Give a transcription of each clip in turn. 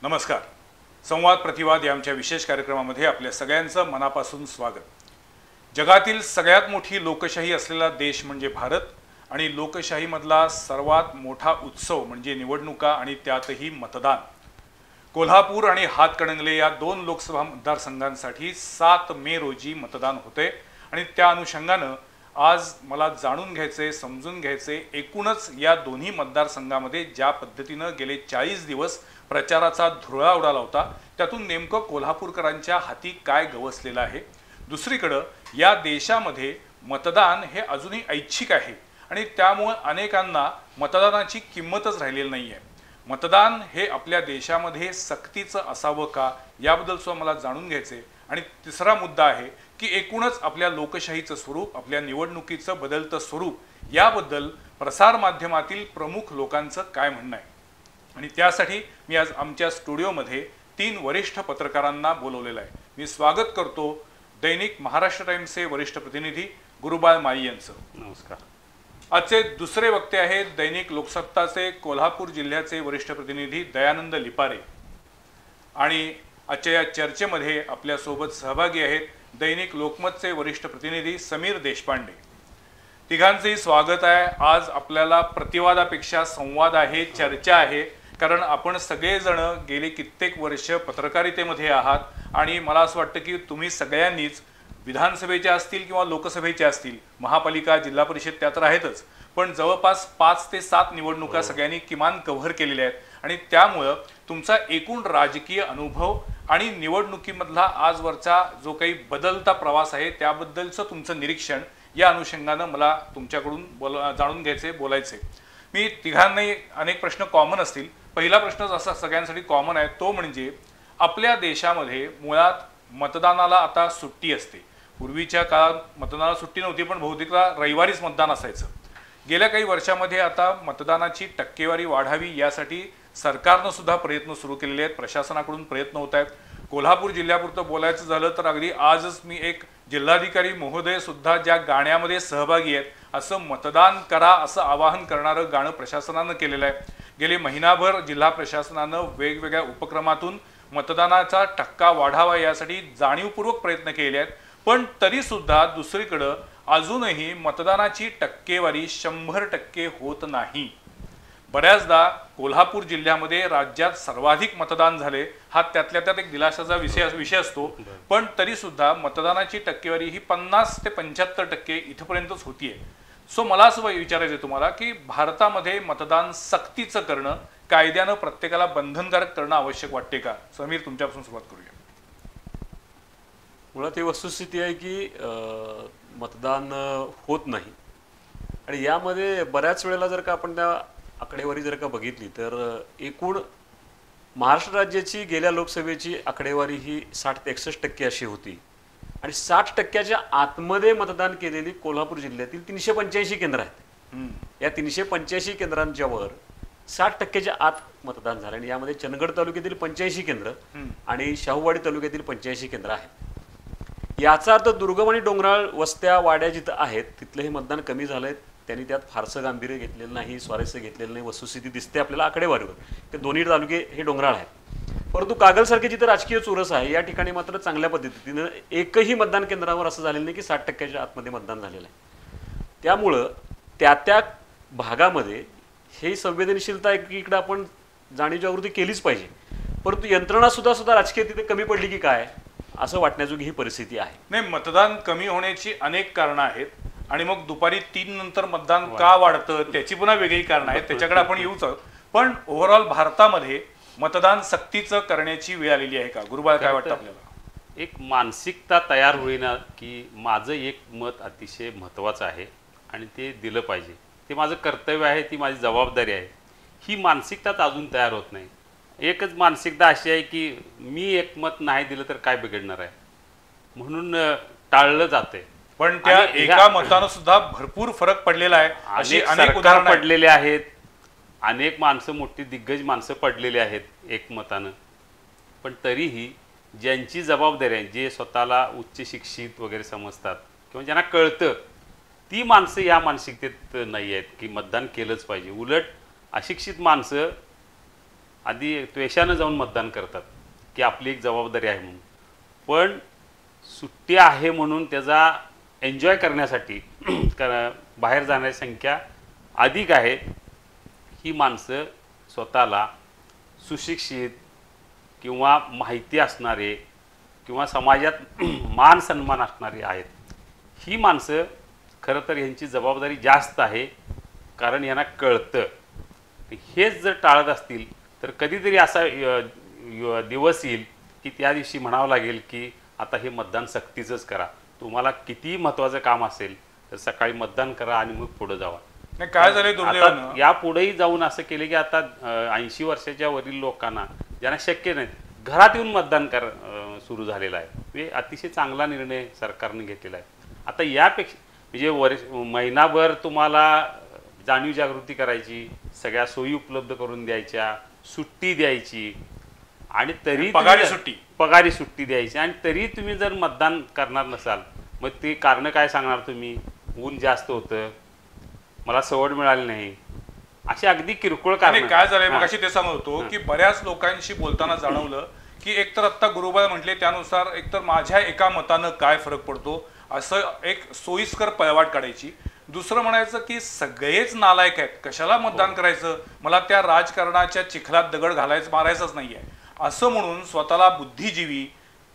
नमस्कार. संवाद प्रतिवाद या आमच्या विशेष कार्यक्रमामध्ये आपल्या सगळ्यांचं मनापासून स्वागत. जगातील सगळ्यात मोठी लोकशाही असलेला देश म्हणजे भारत आणि लोकशाहीमधला सर्वात मोठा उत्सव म्हणजे निवडणुका आणि त्यातही मतदान. कोल्हापूर आणि हातकणंगले या दोन लोकसभा मतदारसंघांसाठी 7 मे रोजी मतदान होते आणि त्या अनुषंगानं आज मला जाणून घ्यायचे, समजून घ्यायचे एकूणच या दोन्ही मतदारसंघामध्ये ज्या पद्धतीनं गेले 40 दिवस प्रचाराचा धुरळा उडाला होता त्यातून नेमकं कोल्हापूरकरांच्या हाती काय गवसलेलं आहे. दुसरीकडं या देशामध्ये मतदान हे अजूनही ऐच्छिक आहे आणि त्यामुळे अनेकांना मतदानाची किंमतच राहिलेली नाही आहे. मतदान हे आपल्या देशामध्ये सक्तीचं असावं का याबद्दल सुद्धा मला जाणून घ्यायचे. आणि तिसरा मुद्दा आहे की एकूणच आपल्या लोकशाहीचं स्वरूप, आपल्या निवडणुकीचं बदलतं स्वरूप याबद्दल प्रसार माध्यमातील प्रमुख लोकांचं काय म्हणणं आहे. आणि त्यासाठी मी आज आमच्या स्टुडिओमध्ये 3 वरिष्ठ पत्रकारांना बोलवलेलं आहे. मी स्वागत करतो दैनिक महाराष्ट्र टाइम्सचे वरिष्ठ प्रतिनिधी गुरुबाळ माळी यांचं. नमस्कार. आजचे दुसरे वक्ते आहेत दैनिक लोकसत्ताचे कोल्हापूर जिल्ह्याचे वरिष्ठ प्रतिनिधी दयानंद लिपारे. आणि आजच्या या चर्चेमध्ये आपल्यासोबत सहभागी आहेत दैनिक लोकमतचे वरिष्ठ प्रतिनिधी समीर देशपांडे. तिघांचेही स्वागत आहे. आज आपल्याला प्रतिवादापेक्षा संवाद आहे, चर्चा आहे, कारण आपण सगळेजण गेले कित्येक वर्ष पत्रकारितेमध्ये आहात आणि मला असं वाटतं की तुम्ही सगळ्यांनीच विधानसभेच्या असतील किंवा लोकसभेच्या असतील, महापालिका, जिल्हा परिषद त्या तर आहेतच, पण जवळपास 5 ते 7 निवडणुका सगळ्यांनी किमान कव्हर केलेल्या आहेत आणि त्यामुळं तुमचा एकूण राजकीय अनुभव आणि निवडणुकीमधला आजवरचा जो काही बदलता प्रवास आहे त्याबद्दलचं तुमचं निरीक्षण या अनुषंगानं मला तुमच्याकडून जाणून घ्यायचे, बोलायचे. मी तिघांनाही अनेक प्रश्न कॉमन असतील. पहिला प्रश्न असा सगळ्यांसाठी कॉमन आहे तो म्हणजे आपल्या देशामध्ये मुळात मतदानाला आता सुट्टी असते. पूर्वीच्या काळात मतदानाला सुट्टी नव्हती पण बहुतेकदा रविवारीच मतदान असायचं. गेल्या काही वर्षामध्ये आता मतदानाची टक्केवारी वाढावी यासाठी सरकारनं सुद्धा प्रयत्न सुरू केलेले आहेत, प्रशासनाकडून प्रयत्न होत आहेत. कोल्हापूर जिल्ह्यापुरतं बोलायचं झालं तर अगदी आजच मी एक जिल्हाधिकारी महोदय सुद्धा ज्या गाण्यामध्ये सहभागी आहेत, असं मतदान करा असं आवाहन करणारं गाणं प्रशासनानं केलेलं आहे. गेले महिनाभर जिल्हा प्रशासनानं वेगवेगळ्या उपक्रमातून मतदानाचा टक्का वाढावा यासाठी जाणीवपूर्वक प्रयत्न केले आहेत. पण तरीसुद्धा दुसरीकडं अजूनही मतदानाची टक्केवारी 100% होत नाही. बऱ्याचदा कोल्हापूर जिल्ह्यामध्ये राज्यात सर्वाधिक मतदान झाले हा त्यातल्या त्यात एक दिलासाचा विषय असतो, पण तरीसुद्धा मतदानाची टक्केवारी ही 50 ते 75% इथपर्यंतच होतीये. सो मला असं विचारायचं तुम्हाला की भारतामध्ये मतदान सक्तीचं करणं, कायद्यानं प्रत्येकाला बंधनकारक करणं आवश्यक वाटते का? समीर, तुमच्यापासून सुरुवात करूया. मुळात ही वस्तुस्थिती आहे की मतदान होत नाही आणि यामध्ये बऱ्याच वेळेला जर का आपण त्या आकडेवारी जर का बघितली तर एकूण महाराष्ट्र राज्याची गेल्या लोकसभेची आकडेवारी ही 60 ते 61% अशी होती आणि 60% आतमध्ये मतदान केलेली कोल्हापूर जिल्ह्यातील 385 केंद्र आहेत. या 385 केंद्रांच्या वर 60% आत मतदान झालं आणि यामध्ये चंदगड तालुक्यातील 85 केंद्र आणि शाहूवाडी तालुक्यातील 85 केंद्र आहेत. याचा अर्थ दुर्गम आणि डोंगराळ वस्त्या, वाड्या जिथं आहेत तिथलं हे मतदान कमी झालंय. त्यांनी त्यात फारसं गांभीर्य घेतलेलं नाही, स्वारस्य घेतलेलं नाही. वस्तुस्थिती दिसते आपल्याला आकडेवारीवर ते दोन्ही तालुके हे डोंगराळ आहेत. परंतु कागलसारखे जिथं राजकीय चुरस आहे या ठिकाणी मात्र चांगल्या पद्धतीनं एकही मतदान केंद्रावर असं झालेलं नाही की 60% आतमध्ये मतदान झालेलं आहे. त्यामुळं त्या भागामध्ये हे संवेदनशीलता एकीकडे आपण जाणीव जागृती केलीच पाहिजे. परंतु यंत्रणा सुद्धा राजकीय तिथे कमी पडली की काय असं वाटण्याजोगी ही परिस्थिती आहे. नाही, मतदान कमी होण्याची अनेक कारणं आहेत आणि मग दुपारी 3 नंतर मतदान का वाढतं त्याची पुन्हा वेगळी कारणं आहेत, त्याच्याकडे आपण येऊच. पण ओव्हरऑल भारतामध्ये मतदान सक्तीचं करण्याची वेळ आलेली आहे का? गुरुबाळ, काय वाटतं आपल्याला? एक मानसिकता तयार होईना की माझं एक मत अतिशय महत्त्वाचं आहे आणि ते दिलं पाहिजे, ते माझं कर्तव्य आहे, ती माझी जबाबदारी आहे, ही मानसिकताच अजून तयार होत नाही. एकच मानसिकता अशी आहे की मी एक मत नाही दिलं तर काय बिघडणार आहे म्हणून टाळलं जाते. पण त्या एका मतानं सुद्धा भरपूर फरक पडलेला आहे. अशी अनेक उदाहरणं पडलेले आहेत. अनेक माणसं, मोठी दिग्गज माणसं पडलेली आहेत एक मतानं. पण तरीही ज्यांची जबाबदारी आहे, जे स्वतःला उच्च शिक्षित वगैरे समजतात किंवा ज्यांना कळतं, ती माणसं या मानसिकतेत नाही आहेत की मतदान केलंच पाहिजे. उलट अशिक्षित माणसं आधी त्वेषानं जाऊन मतदान करतात की आपली एक जबाबदारी आहे म्हणून. पण सुट्टी आहे म्हणून त्याचा एन्जॉय करण्यासाठी बाहेर जाण्याची संख्या अधिक आहे. ही माणसं स्वतःला सुशिक्षित किंवा माहिती असणारे किंवा समाजात मान सन्मान असणारे आहेत. ही माणसं खरं तर यांची जबाबदारी जास्त आहे, कारण यांना कळतं. हेच जर टाळत असतील तर कधीतरी असा दिवस येईल की त्या दिवशी म्हणावं लागेल की आता हे मतदान सक्तीचंच करा. तुम्हाला कितीही महत्त्वाचं काम असेल तर सकाळी मतदान करा आणि मग पुढे जावा. नाही, काय झालंय दुर्दैवानं, या पुढेही जाऊन असं केलं की आता 80 वर्षाच्या वरील लोकांना ज्यांना शक्य नाही घरात येऊन मतदान सुरू झालेलं आहे. हे अतिशय चांगला निर्णय सरकारने घेतलेला आहे. आता यापेक्षा म्हणजे महिनाभर तुम्हाला जाणीव जागृती करायची, सगळ्या सोयी उपलब्ध करून द्यायच्या, सुट्टी द्यायची आणि तरी पगारी सुट्टी द्यायची आणि तरी तुम्ही जर मतदान करणार नसाल मग ते कारण काय सांगणार तुम्ही? ऊन जास्त होतं, मला सवड मिळाली नाही, अशी अगदी किरकोळ कारण. काय झालंय मगाशी ते सांगत होतो की बऱ्याच लोकांशी बोलताना जाणवलं की एकतर आता गुरुबाई म्हटले त्यानुसार एकतर माझ्या एका मतानं काय फरक पडतो असं एक सोयीस्कर पळवाट काढायची. दुसरं म्हणायचं की सगळेच नालायक आहेत, कशाला मतदान करायचं, मला त्या राजकारणाच्या चिखलात दगड मारायचंच नाहीये असं म्हणून स्वतःला बुद्धिजीवी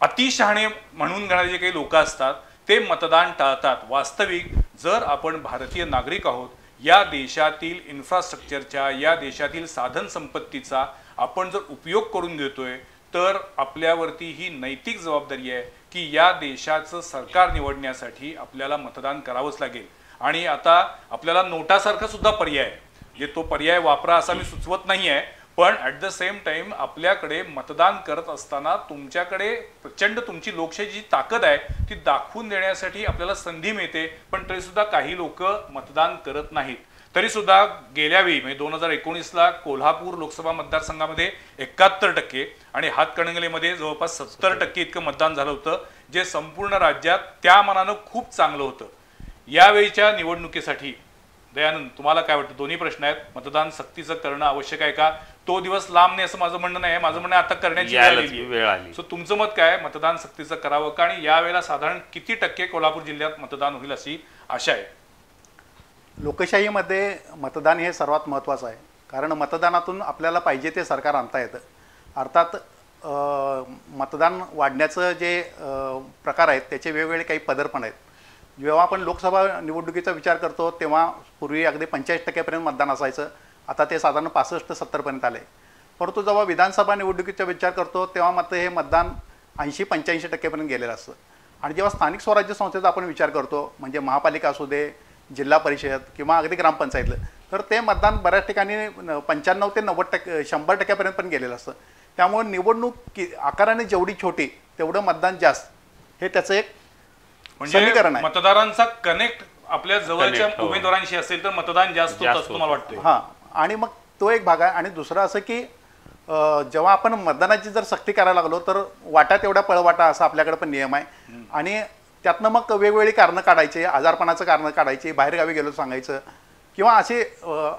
अतिशहाणे म्हणून घेणारे जे काही लोक असतात ते मतदान टाळतात. वास्तविक जर आपण भारतीय नागरिक आहोत, या देशातील इन्फ्रास्ट्रक्चरच्या, या देशातील साधन संपत्तीचा आपण जर उपयोग करून घेतोय तर आपल्यावरती ही नैतिक जबाबदारी आहे की या देशाचं सरकार निवडण्यासाठी आपल्याला मतदान करावंच लागेल. आणि आता आपल्याला नोटासारखा सुद्धा पर्याय आहे, जे तो पर्याय वापरा असा मी सुचवत नाही आहे, पण ॲट द सेम टाइम आपल्याकडे मतदान करत असताना तुमच्याकडे प्रचंड तुमची लोकशाहीची ताकद आहे ती दाखवून देण्यासाठी आपल्याला संधी मिळते. पण तरीसुद्धा काही लोक मतदान करत नाहीत. तरीसुद्धा गेल्या वेळी म्हणजे 2019ला कोल्हापूर लोकसभा मतदारसंघामध्ये 71% आणि हातकणंगलेमध्ये जवळपास 70% इतकं मतदान झालं होतं, जे संपूर्ण राज्यात त्या मानानं खूप चांगलं होतं. यावेळीच्या निवडणुकीसाठी दयानंद तुम्हाला काय वाटतं? दोन्ही प्रश्न आहेत. मतदान सक्तीचं करणं आवश्यक आहे का? तो दिवस लांब नाही असं माझं म्हणणं नाही, माझं म्हणणं आता करण्याची वेळ आली. सो तुमचं मत काय? मतदान सक्तीचं करावं का? आणि यावेळेला साधारण किती टक्के कोल्हापूर जिल्ह्यात मतदान होईल अशी आशा आहे? लोकशाहीमध्ये मतदान हे सर्वात महत्त्वाचं आहे, कारण मतदानातून आपल्याला पाहिजे ते सरकार आणता येतं. अर्थात मतदान वाढण्याचं जे प्रकार आहेत त्याचे वेगवेगळे काही पदर पण आहेत. जेव्हा आपण लोकसभा निवडणुकीचा विचार करतो तेव्हा पूर्वी अगदी 45% मतदान असायचं, आता ते साधारण 65-70% आले. परंतु जेव्हा विधानसभा निवडणुकीचा विचार करतो तेव्हा मात्र हे मतदान 80-85% गेलेलं असतं. आणि जेव्हा स्थानिक स्वराज्य संस्थेचा आपण विचार करतो, म्हणजे महापालिका असू दे, जिल्हा परिषद किंवा अगदी ग्रामपंचायतलं, तर ते मतदान बऱ्याच ठिकाणी 95 ते 90%, 100% पण गेलेलं असतं. त्यामुळे निवडणूक आकाराने जेवढी छोटी तेवढं मतदान जास्त, हे त्याचं एक म्हणजे मतदारांचा कनेक्ट आपल्या जवळच्या उमेदवारांशी असेल तर मतदान जास्त होतं असं तुम्हाला वाटतं? हां, आणि मग तो एक भाग आहे. आणि दुसरं असं की जेव्हा आपण मतदानाची जर सक्ती करायला लागलो तर वाटा तेवढा पळवाटा असा आपल्याकडे पण नियम आहे. आणि त्यातनं मग वेगवेगळी कारणं काढायची, आजारपणाचं कारणं काढायची, बाहेरगावी गेलो सांगायचं किंवा असे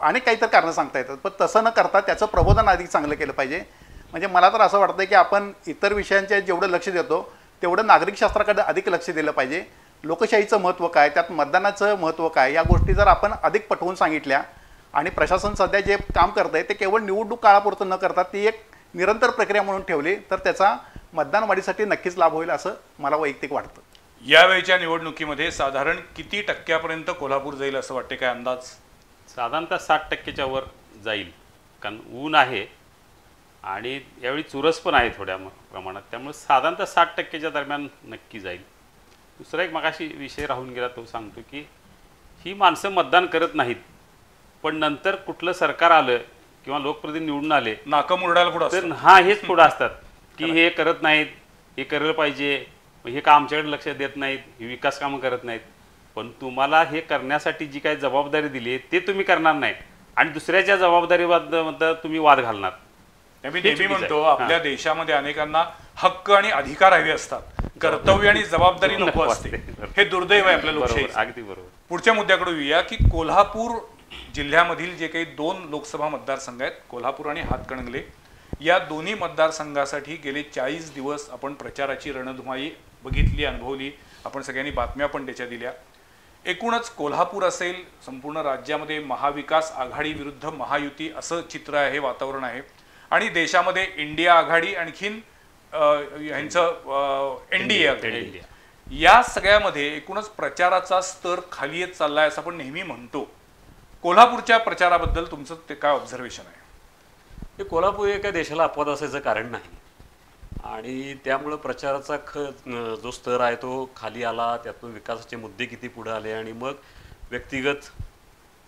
अनेक काहीतरी कारणं सांगता येतात. पण तसं न करता त्याचं प्रबोधन अधिक चांगलं केलं पाहिजे. म्हणजे मला तर असं वाटतं की आपण इतर विषयांचे जेवढं लक्ष देतो तेवढं नागरिकशास्त्राकडे अधिक लक्ष दिलं पाहिजे. लोकशाहीचं महत्त्व काय, त्यात मतदानाचं महत्त्व काय, या गोष्टी जर आपण अधिक पटवून सांगितल्या आणि प्रशासन सध्या जे काम करत आहे ते केवळ निवडणूक काळापुरतं न करता ती एक निरंतर प्रक्रिया म्हणून ठेवली तर त्याचा मतदान वाढीसाठी नक्कीच लाभ होईल असं मला वैयक्तिक वाटतं. यावेळच्या निवडणुकीमध्ये साधारण किती टक्क्यापर्यंत कोल्हापूर जाईल असं वाटते, काय अंदाज? साधारणतः 60%च्या वर जाईल, कारण ऊन आहे आणि यावेळी चुरस पण आहे थोड्या प्रमाणात, त्यामुळे साधारणतः 60%च्या दरम्यान नक्की जाईल. दुसरा एक मगाशी विषय राहून गेला तो सांगतो की ही माणसं मतदान करत नाहीत, पण नंतर कुठलं सरकार आलं किंवा लोकप्रतिनिधी निवडून आले नाका मुरडायला पुढे तर हेच पुढं असतात की हे करत नाहीत, हे करायला पाहिजे, हे का आमच्याकडे लक्ष देत नाहीत, हे विकास कामं करत नाहीत. पण तुम्हाला हे करण्यासाठी जी काही जबाबदारी दिली आहे ते तुम्ही करणार नाही आणि दुसऱ्याच्या जबाबदारीबद्दल तुम्ही वाद घालणार. मी नेहमी म्हणतो आपल्या देशामध्ये अनेकांना हक्क आणि अधिकार हवे असतात, कर्तव्य आणि जबाबदारी नको असते. हे दुर्दैव आहे आपल्या लोकशाहीत. अगदी बरोबर. पुढच्या मुद्द्याकडे येऊया की कोल्हापूर जिल्ह्यामधील जे काही 2 लोकसभा मतदारसंघ आहेत, कोल्हापूर आणि हातकणंगले, या दोन्ही मतदारसंघासाठी गेले 40 दिवस आपण प्रचाराची रणधुमाळी बघितली, अनुभवली. आपण सगळ्यांनी बातम्या पण त्याच्या दिल्या. एकूणच कोल्हापूर असेल, संपूर्ण राज्यामध्ये महाविकास आघाडी विरुद्ध महायुती असं चित्र आहे, वातावरण आहे. आणि देशामध्ये इंडिया आघाडी आणखीन यांचं NDA या सगळ्यामध्ये एकूणच प्रचाराचा स्तर खाली येत चाललाय असं आपण नेहमी म्हणतो. कोल्हापूरच्या प्रचाराबद्दल तुमचं ते काय ऑब्झर्वेशन आहे? हे कोल्हापूर हे काय देशाला अपवाद असायचं कारण नाही आणि त्यामुळं प्रचाराचा जो स्तर आहे तो खाली आला. त्यातून विकासाचे मुद्दे किती पुढे आले आणि मग व्यक्तिगत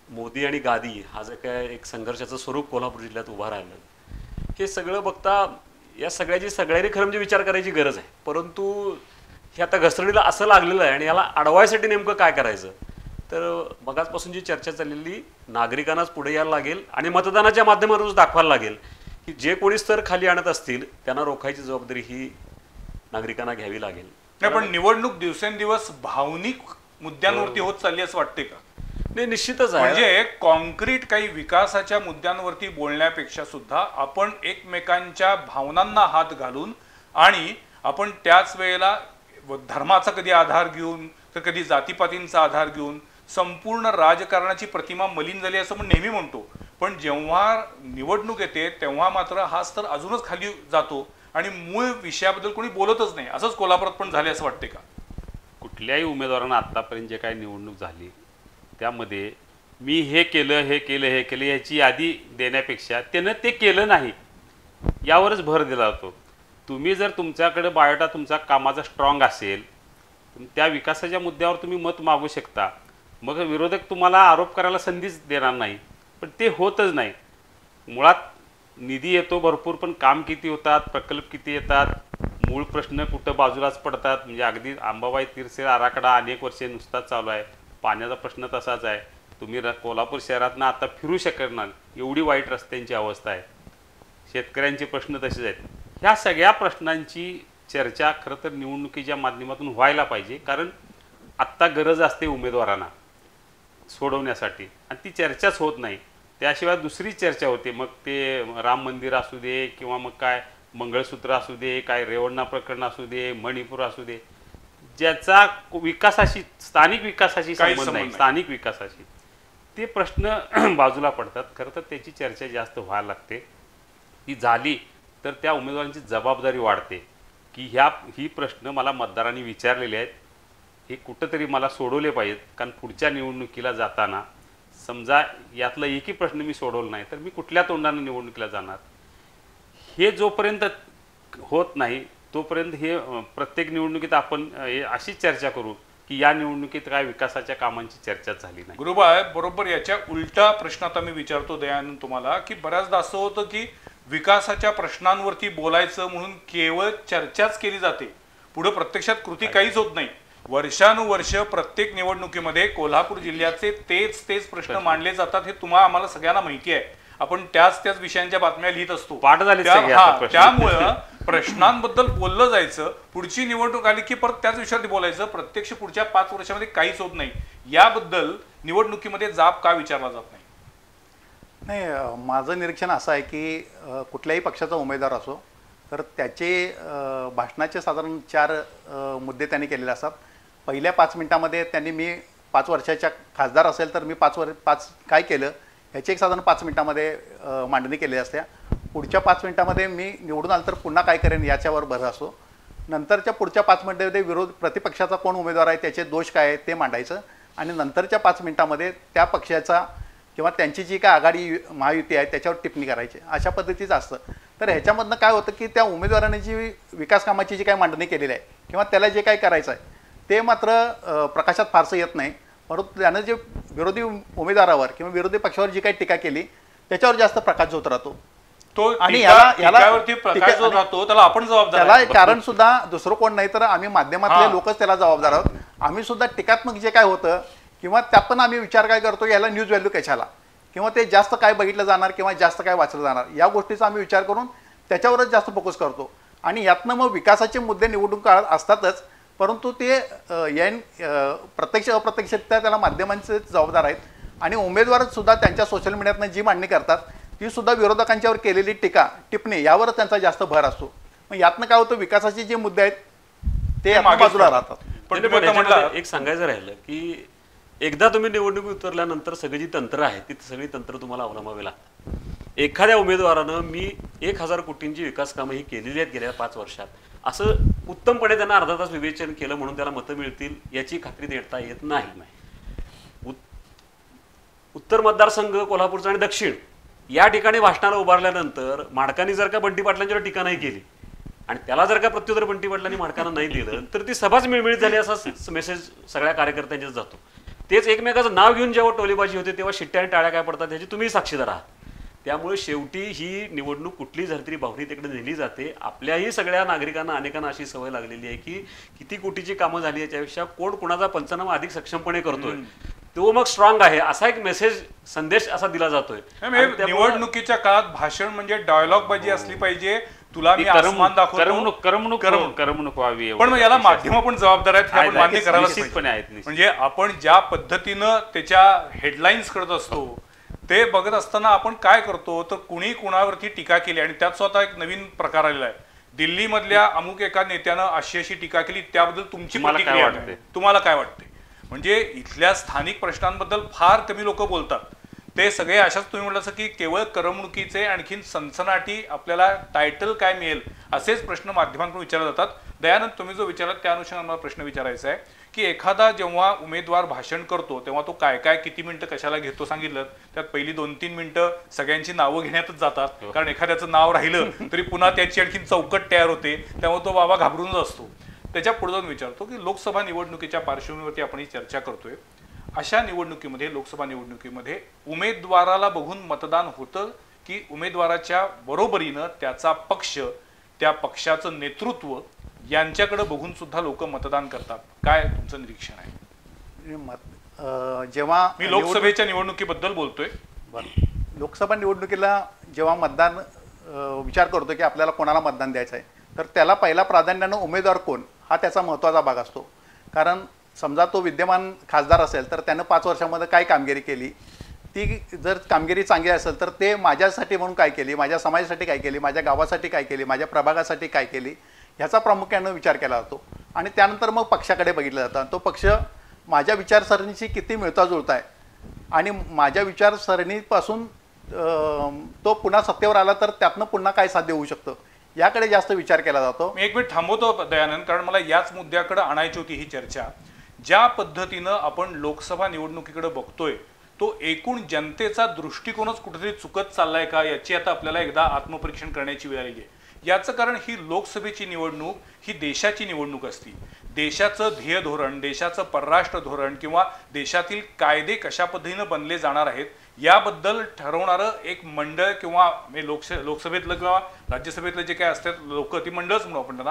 मोदी आणि गादी हा जे काय एक संघर्षाचं स्वरूप कोल्हापूर जिल्ह्यात उभा राहिलं, हे सगळं बघता या सगळ्याची सगळ्यांनी खरं म्हणजे विचार करायची गरज आहे. परंतु हे आता घसरणीला असं लागलेलं आहे आणि याला अडवायसाठी नेमकं काय करायचं, तर मगाचपासून जी चर्चा चाललेली नागरिकांनाच पुढे यायला लागेल आणि मतदानाच्या माध्यमातूनच दाखवायला लागेल की जे कोणी स्तर खाली आणत असतील त्यांना रोखायची जबाबदारी ही नागरिकांना घ्यावी लागेल. नाही, पण निवडणूक दिवसेंदिवस भावनिक मुद्द्यांवरती होत चालली असं वाटते का? नाही, निश्चितच आहे. म्हणजे कॉन्क्रीट काही विकासाच्या मुद्द्यांवरती बोलण्यापेक्षा सुद्धा आपण एकमेकांच्या भावनांना हात घालून आणि आपण त्याच वेळेला धर्माचा कधी आधार घेऊन तर कधी जातीपातींचा आधार घेऊन संपूर्ण राजकारणाची प्रतिमा मलिन झाली असं आपण नेहमी म्हणतो. पण जेव्हा निवडणूक येते तेव्हा मात्र हा स्तर अजूनच खाली जातो आणि मूळ विषयाबद्दल कोणी बोलतच नाही. असंच कोल्हापुरात पण झाले असं वाटते का? कुठल्याही उमेदवारांना आतापर्यंत जे काही निवडणूक झाली त्यामध्ये मी हे केलं याची यादी देण्यापेक्षा त्यानं ते केलं नाही यावरच भर दिला जातो. तुम्ही जर तुमच्याकडे बायोडा तुमचा कामाचा स्ट्रॉंग असेल, त्या विकासाच्या मुद्द्यावर तुम्ही मत मागू शकता. मग विरोधक तुम्हाला आरोप करायला संधीच देणार नाही, पण ते होतच नाही. मुळात निधी येतो भरपूर, पण काम किती होतात, प्रकल्प किती येतात, मूळ प्रश्न कुठं बाजूलाच पडतात. म्हणजे अगदी अंबाबाई तीरसेर आराखडा अनेक वर्षे नुसताच चालू आहे. पाण्याचा प्रश्न तसाच आहे. तुम्ही कोल्हापूर शहरातनं आता फिरू शकणार एवढी वाईट रस्त्यांची अवस्था आहे. शेतकऱ्यांचे प्रश्न तसेच आहेत. ह्या सगळ्या प्रश्नांची चर्चा खरं तर निवडणुकीच्या माध्यमातून व्हायला पाहिजे, कारण आत्ता गरज असते उमेदवारांना सोडवण्यासाठी आणि ती चर्चाच होत नाही. त्याशिवाय दुसरी चर्चा होते, मग ते राम मंदिर असू दे किंवा मग काय मंगळसूत्र असू दे, काय रेवण्णा प्रकरण असू दे, मणिपूर असू दे, ज्याचा विकासाशी स्थानिक विकासाशी संबंध नाही, स्थानिक विकासाशी ते प्रश्न बाजूला पडतात. खरं तर त्याची चर्चा जास्त व्हायला लागते. ती झाली तर त्या उमेदवारांची जबाबदारी वाढते की ही प्रश्न मला मतदारांनी विचारलेले आहेत, हे कुठंतरी मला सोडवले पाहिजेत. कारण पुढच्या निवडणुकीला जाताना समजा यातला एकही प्रश्न मी सोडवला नाही तर मी कुठल्या तोंडाने निवडणुकीला जाणार. हे जोपर्यंत होत नाही तोपर्यंत हे प्रत्येक निवडणुकीत आपण अशी चर्चा करू की या निवडणुकीत काय विकासाच्या कामांची चर्चा झाली नाही. गुरुबाय, बरोबर याच्या उलटा प्रश्न आता मी विचारतो दयानंद तुम्हाला, की बऱ्याचदा असं होतं की विकासाच्या प्रश्नांवरती बोलायचं म्हणून केवळ चर्चाच केली जाते, पुढे प्रत्यक्षात कृती काहीच होत नाही. वर्षानुवर्ष प्रत्येक निवडणुकीमध्ये कोल्हापूर जिल्ह्याचे तेच प्रश्न मांडले जातात. हे तुम्हाला आम्हाला सगळ्यांना माहिती आहे. आपण त्याच विषयांच्या बातम्या लिहित असतो. त्यामुळं प्रश्नांबद्दल बोललं जायचं, पुढची निवडणूक आली की परत त्याच विषयावरती बोलायचं. प्रत्यक्ष पुढच्या 5 वर्षामध्ये काहीच होत नाही. याबद्दल निवडणुकीमध्ये जाब का विचारला जात नाही? नाही, माझं निरीक्षण असं आहे की कुठल्याही पक्षाचा उमेदवार असो तर त्याचे भाषणाचे साधारण 4 मुद्दे त्यांनी केलेले असतात. पहिल्या 5 मिनिटामध्ये त्यांनी मी 5 वर्षाच्या खासदार असेल तर मी 5 काय केलं ह्याची एक साधारण 5 मिनिटामध्ये मांडणी केलेली असते. पुढच्या 5 मिनिटामध्ये मी निवडून आलं तर पुन्हा काय करेन याच्यावर भर असतो. नंतरच्या पुढच्या 5 मिनिटामध्ये प्रतिपक्षाचा कोण उमेदवार आहे त्याचे दोष काय आहेत ते मांडायचं आणि नंतरच्या 5 मिनिटामध्ये त्या पक्षाचा किंवा त्यांची जी काय आघाडी महायुती आहे त्याच्यावर टिप्पणी करायची. अशा पद्धतीचं असतं. तर ह्याच्यामधनं काय होतं की त्या उमेदवाराने जी विकास कामाची जी काय मांडणी केलेली आहे किंवा त्याला जे काय करायचं आहे ते मात्र प्रकाशात फारसं येत नाही. परंतु त्यानं जे विरोधी उमेदवारावर किंवा विरोधी पक्षावर जी काही टीका केली त्याच्यावर जास्त प्रकाश होत राहतो. आणि यावरती प्रकाश जो राहतो त्याला आपण जबाबदार. त्याला कारण सुद्धा दुसरं कोण नाही तर आम्ही माध्यमातले लोकच त्याला जबाबदार आहोत. आम्ही सुद्धा टीकात्मक जे काय होतं किंवा त्यात पण आम्ही विचार काय करतो याला न्यूज व्हॅल्यू कशाला किंवा ते जास्त काय बघितलं जाणार किंवा जास्त काय वाचलं जाणार या गोष्टीचा आम्ही विचार करून त्याच्यावरच जास्त फोकस करतो. आणि यातनं मग विकासाचे मुद्दे निवडणूक काळात असतातच, परंतु ते प्रत्यक्ष अप्रत्यक्षरित्या त्याला माध्यमांचे जबाबदार आहेत. आणि उमेदवारच सुद्धा त्यांच्या सोशल मीडियातनं जी मांडणी करतात ती सुद्धा विरोधकांच्यावर केलेली टिप्पणी यावर त्यांचा जास्त भर असतो. मग यातनं काय होतं, विकासाचे जे मुद्दे आहेत ते मागे बाजूला राहतात. पण नाही, तुम्ही पण आता ह्याच्यामध्ये म्हटलं एक सांगायचं राहिलं की एकदा तुम्ही निवडणूक उतरल्यानंतर सगळी जी तंत्र आहेत ती सगळी तंत्र तुम्हाला अवलंबावी लागतात. एखाद्या उमेदवारानं मी 1000 कोटींची विकास कामं ही केलेली आहेत गेल्या 5 वर्षात असं उत्तमपणे त्यांना अर्धा तास विवेचन केलं म्हणून त्याला मतं मिळतील याची खात्री देता येत नाही. उत्तर मतदारसंघ कोल्हापूरचा आणि दक्षिण या ठिकाणी भाषणाला उभारल्यानंतर माडकांनी जर का बंटी पाटलांच्यावर टीका नाही केली आणि त्याला जर का प्रत्युत्तर बंटी पाटलांनी माडकांना नाही दिलं तर ती सभाच मिळमिळीत झाली असा मेसेज सगळ्या कार्यकर्त्यांच्याच जातो. तेच एकमेकाचं नाव घेऊन जेव्हा टोलेबाजी होते तेव्हा शिट्ट्या आणि टाळ्या काय पडतात त्याची तुम्ही साक्षीदार आहात. त्यामुळे शेवटी ही निवडणूक कुठली झरतरी भावनीतेकडे नेली जाते. आपल्याही सगळ्या नागरिकांना अनेकांना अशी सवय लागलेली आहे की किती कोटीची कामं झाली याच्यापेक्षा कोण कुणाचा पंचनामा अधिक सक्षमपणे करतोय तो मग स्ट्रॉंग आहे असा एक मेसेज संदेश असा दिला जातोय. निवडणुकीच्या काळात भाषण म्हणजे डायलॉग बाजी असली पाहिजे. तुला मी आसमान दाखवतो, करमणूक व्हावी. पण मग याला माध्यम पण जबाबदार आहेत हे आपण मान्य करायला निश्चितपणे आहेत. म्हणजे आपण ज्या पद्धतीनं त्याच्या हेडलाईन्स करत असतो ते बघत असताना आपण काय करतो तर कुणी कुणावरती टीका केली आणि त्यात स्वतः एक नवीन प्रकार आलेला आहे. दिल्लीमधल्या अमुक एका नेत्यानं अशी टीका केली त्याबद्दल तुमची प्रतिक्रिया काय? तुम्हाला काय वाटते? म्हणजे इथल्या स्थानिक प्रश्नांबद्दल फार कमी लोक बोलतात. ते सगळे अशाच तुम्ही म्हटलं असं की केवळ करमणुकीचे आणखीन सनसनाटी आपल्याला टायटल काय मिळेल असेच प्रश्न माध्यमांकडून विचारले जातात. दयानंद, तुम्ही जो विचारलात त्या अनुषंगाने मला प्रश्न विचारायचा आहे की एखादा जेव्हा उमेदवार भाषण करतो तेव्हा तो काय काय किती मिनिटं कशाला घेतो सांगितलं. त्यात पहिली 2-3 मिनिटं सगळ्यांची नावं घेण्यातच जातात कारण एखाद्याचं नाव राहिलं तरी पुन्हा त्याची आणखीन चौकट तयार होते त्यामुळे तो बाबा घाबरूनच असतो. त्याच्या पुढे जाऊन विचारतो की लोकसभा निवडणुकीच्या पार्श्वभूमीवरती आपण ही चर्चा करतोय. अशा निवडणुकीमध्ये लोकसभा निवडणुकीमध्ये उमेदवाराला बघून मतदान होतं की उमेदवाराच्या बरोबरीनं त्याचा पक्ष त्या पक्षाचं नेतृत्व यांच्याकडे बघून सुद्धा लोक मतदान करतात? काय तुमचं निरीक्षण आहे? जेव्हा मी लोकसभेच्या निवडणुकीबद्दल बोलतोय. लोकसभा निवडणुकीला जेव्हा मतदान विचार करतो की आपल्याला कोणाला मतदान द्यायचं आहे तर त्याला पहिला प्राधान्यानं उमेदवार कोण हा त्याचा महत्त्वाचा भाग असतो. कारण समजा तो विद्यमान खासदार असेल तर त्यानं 5 वर्षामध्ये काय कामगिरी केली, ती जर कामगिरी चांगली असेल तर ते माझ्यासाठी म्हणून काय केली, माझ्या समाजासाठी काय केली, माझ्या गावासाठी काय केली, माझ्या प्रभागासाठी काय केली ह्याचा प्रामुख्यानं विचार केला जातो. आणि त्यानंतर मग पक्षाकडे बघितलं जातं. तो पक्ष माझ्या विचारसरणीशी किती मिळता जुळता आहे आणि माझ्या विचारसरणीपासून तो पुन्हा सत्तेवर आला तर त्यातनं पुन्हा काय साध्य होऊ शकतं याकडे जास्त विचार केला जातो. मी एक मिनिट थांबवतो दयानंद, कारण मला याच मुद्द्याकडे आणायची होती ही चर्चा. ज्या पद्धतीनं आपण लोकसभा निवडणुकीकडे बघतोय तो एकूण जनतेचा दृष्टिकोनच कुठेतरी चुकत चाललाय का याची आता आपल्याला एकदा आत्मपरीक्षण करण्याची वेळ आलेली आहे. याचं कारण ही लोकसभेची निवडणूक ही देशाची निवडणूक असती. देशाचं ध्येय धोरण, देशाचं परराष्ट्र धोरण किंवा देशातील कायदे कशा पद्धतीनं बनले जाणार आहेत याबद्दल ठरवणारं एक मंडळ किंवा लोकसभेतलं किंवा राज्यसभेतलं जे काय असतात लोक, ती मंडळच म्हणू आपण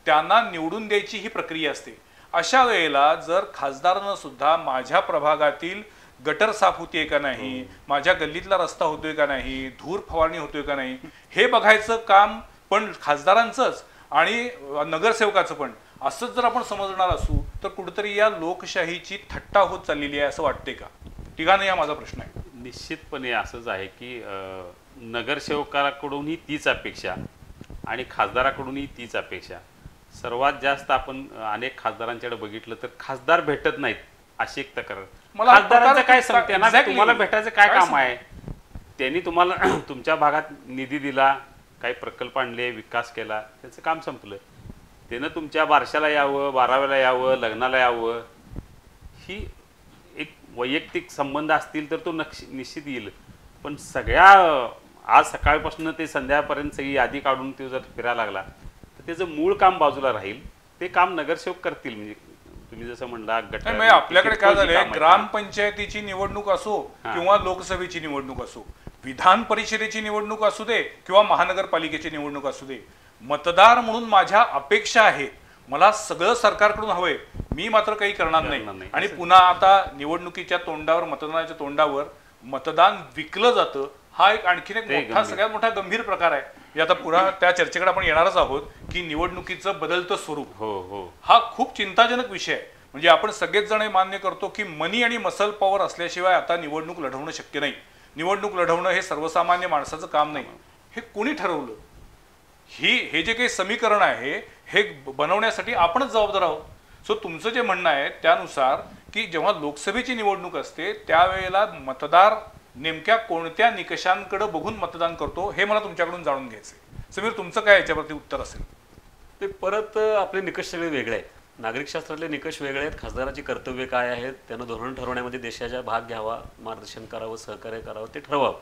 त्यांना निवडून द्यायची ही प्रक्रिया असते. अशा वेळेला जर खासदारानं सुद्धा माझ्या प्रभागातील गटर साफ होतीये का नाही, माझ्या गल्लीतला रस्ता होतोय का नाही, धूर फवारणी होतोय का नाही हे बघायचं काम पण खासदारांचंच आणि नगरसेवकाचं पण असंच जर आपण समजणार असू तर कुठेतरी या लोकशाहीची थट्टा होत चाललेली आहे असं वाटते का? ठिकाणी हा माझा प्रश्न आहे. निश्चितपणे असंच आहे की नगरसेवकाकडूनही तीच अपेक्षा आणि खासदाराकडूनही तीच अपेक्षा. सर्वात जास्त आपण अनेक खासदारांच्याकडे बघितलं तर खासदार भेटत नाहीत अशी एक तक्रार. खासदारांचं काय सांगते ना, तुम्हाला भेटायचं काय काम आहे? त्यांनी तुम्हाला तुमच्या भागात निधी दिला, काही प्रकल्प आणले, विकास केला, त्याचं काम संपलं. त्यानं तुमच्या बारशाला यावं, 12व्याला यावं, लग्नाला यावं, ही एक वैयक्तिक संबंध असतील तर तो निश्चित येईल. पण सगळ्या आज सकाळपासून ते संध्यापर्यंत सगळी यादी काढून तो जर फिरायला लागला तर त्याचं मूळ काम बाजूला राहील. ते काम नगरसेवक करतील. म्हणजे तुम्ही जसं म्हणला गटर, आपल्याकडे काय झालंय, ग्रामपंचायतीची निवडणूक असो किंवा लोकसभेची निवडणूक असो, विधान परिषदेची निवडणूक असू दे किंवा महानगरपालिकेची निवडणूक असू दे, मतदार म्हणून माझ्या अपेक्षा आहेत, मला सगळं सरकारकडून हवंय, मी मात्र काही करणार नाही. आणि पुन्हा आता निवडणुकीच्या तोंडावर, मतदानाच्या तोंडावर मतदान विकलं जातं. हा एक आणखीन एक मोठा, सगळ्यात मोठा गंभीर प्रकार आहे. आता पुन्हा त्या चर्चेकडे आपण येणारच आहोत की निवडणुकीचं बदलतं स्वरूप हा खूप चिंताजनक विषय आहे. म्हणजे आपण सगळेच जण मान्य करतो की मनी आणि मसल पॉवर असल्याशिवाय आता निवडणूक लढवणं शक्य नाही. निवडणूक लढवणं हे सर्वसामान्य माणसाचं काम नाही. हे कोणी ठरवलं? हे जे काही समीकरण आहे हे बनवण्यासाठी आपणच जबाबदार आहोत. सो तुमचं जे म्हणणं आहे त्यानुसार की जेव्हा लोकसभेची निवडणूक असते त्यावेळेला मतदार नेमक्या कोणत्या निकषांकडे बघून मतदान करतो हे मला तुमच्याकडून जाणून घ्यायचंय. समीर, तुमचं काय याच्यावरती उत्तर असेल? ते परत आपले निकष सगळे वेगळे आहेत. नागरिकशास्त्रातले निकष वेगळे आहेत. खासदाराची कर्तव्य काय आहेत, त्यानं धोरण ठरवण्यामध्ये देशाचा भाग घ्यावा, मार्गदर्शन करावं, सहकार्य करावं, ते ठरवावं.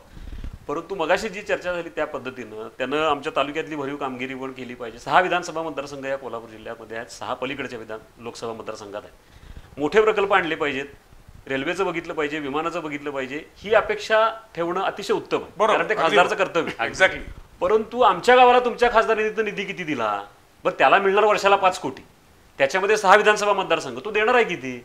परंतु मगाशी जी चर्चा झाली त्या पद्धतीनं त्यानं आमच्या तालुक्यातली भरीव कामगिरी पण केली पाहिजे. 6 विधानसभा मतदारसंघ या कोल्हापूर जिल्ह्यामध्ये आहेत, 6 पलीकडच्या लोकसभा मतदारसंघात आहेत. मोठे प्रकल्प आणले पाहिजेत, रेल्वेचं बघितलं पाहिजे, विमानाचं बघितलं पाहिजे, ही अपेक्षा ठेवणं अतिशय उत्तम आहे, कारण ते खासदारचं कर्तव्य. एक्झॅक्टली. परंतु आमच्या गावाला तुमच्या खासदारांनी निधी किती दिला? बरं, त्याला मिळणार वर्षाला 5 कोटी, त्याच्यामध्ये 6 विधानसभा मतदारसंघ, तो देणार आहे किती?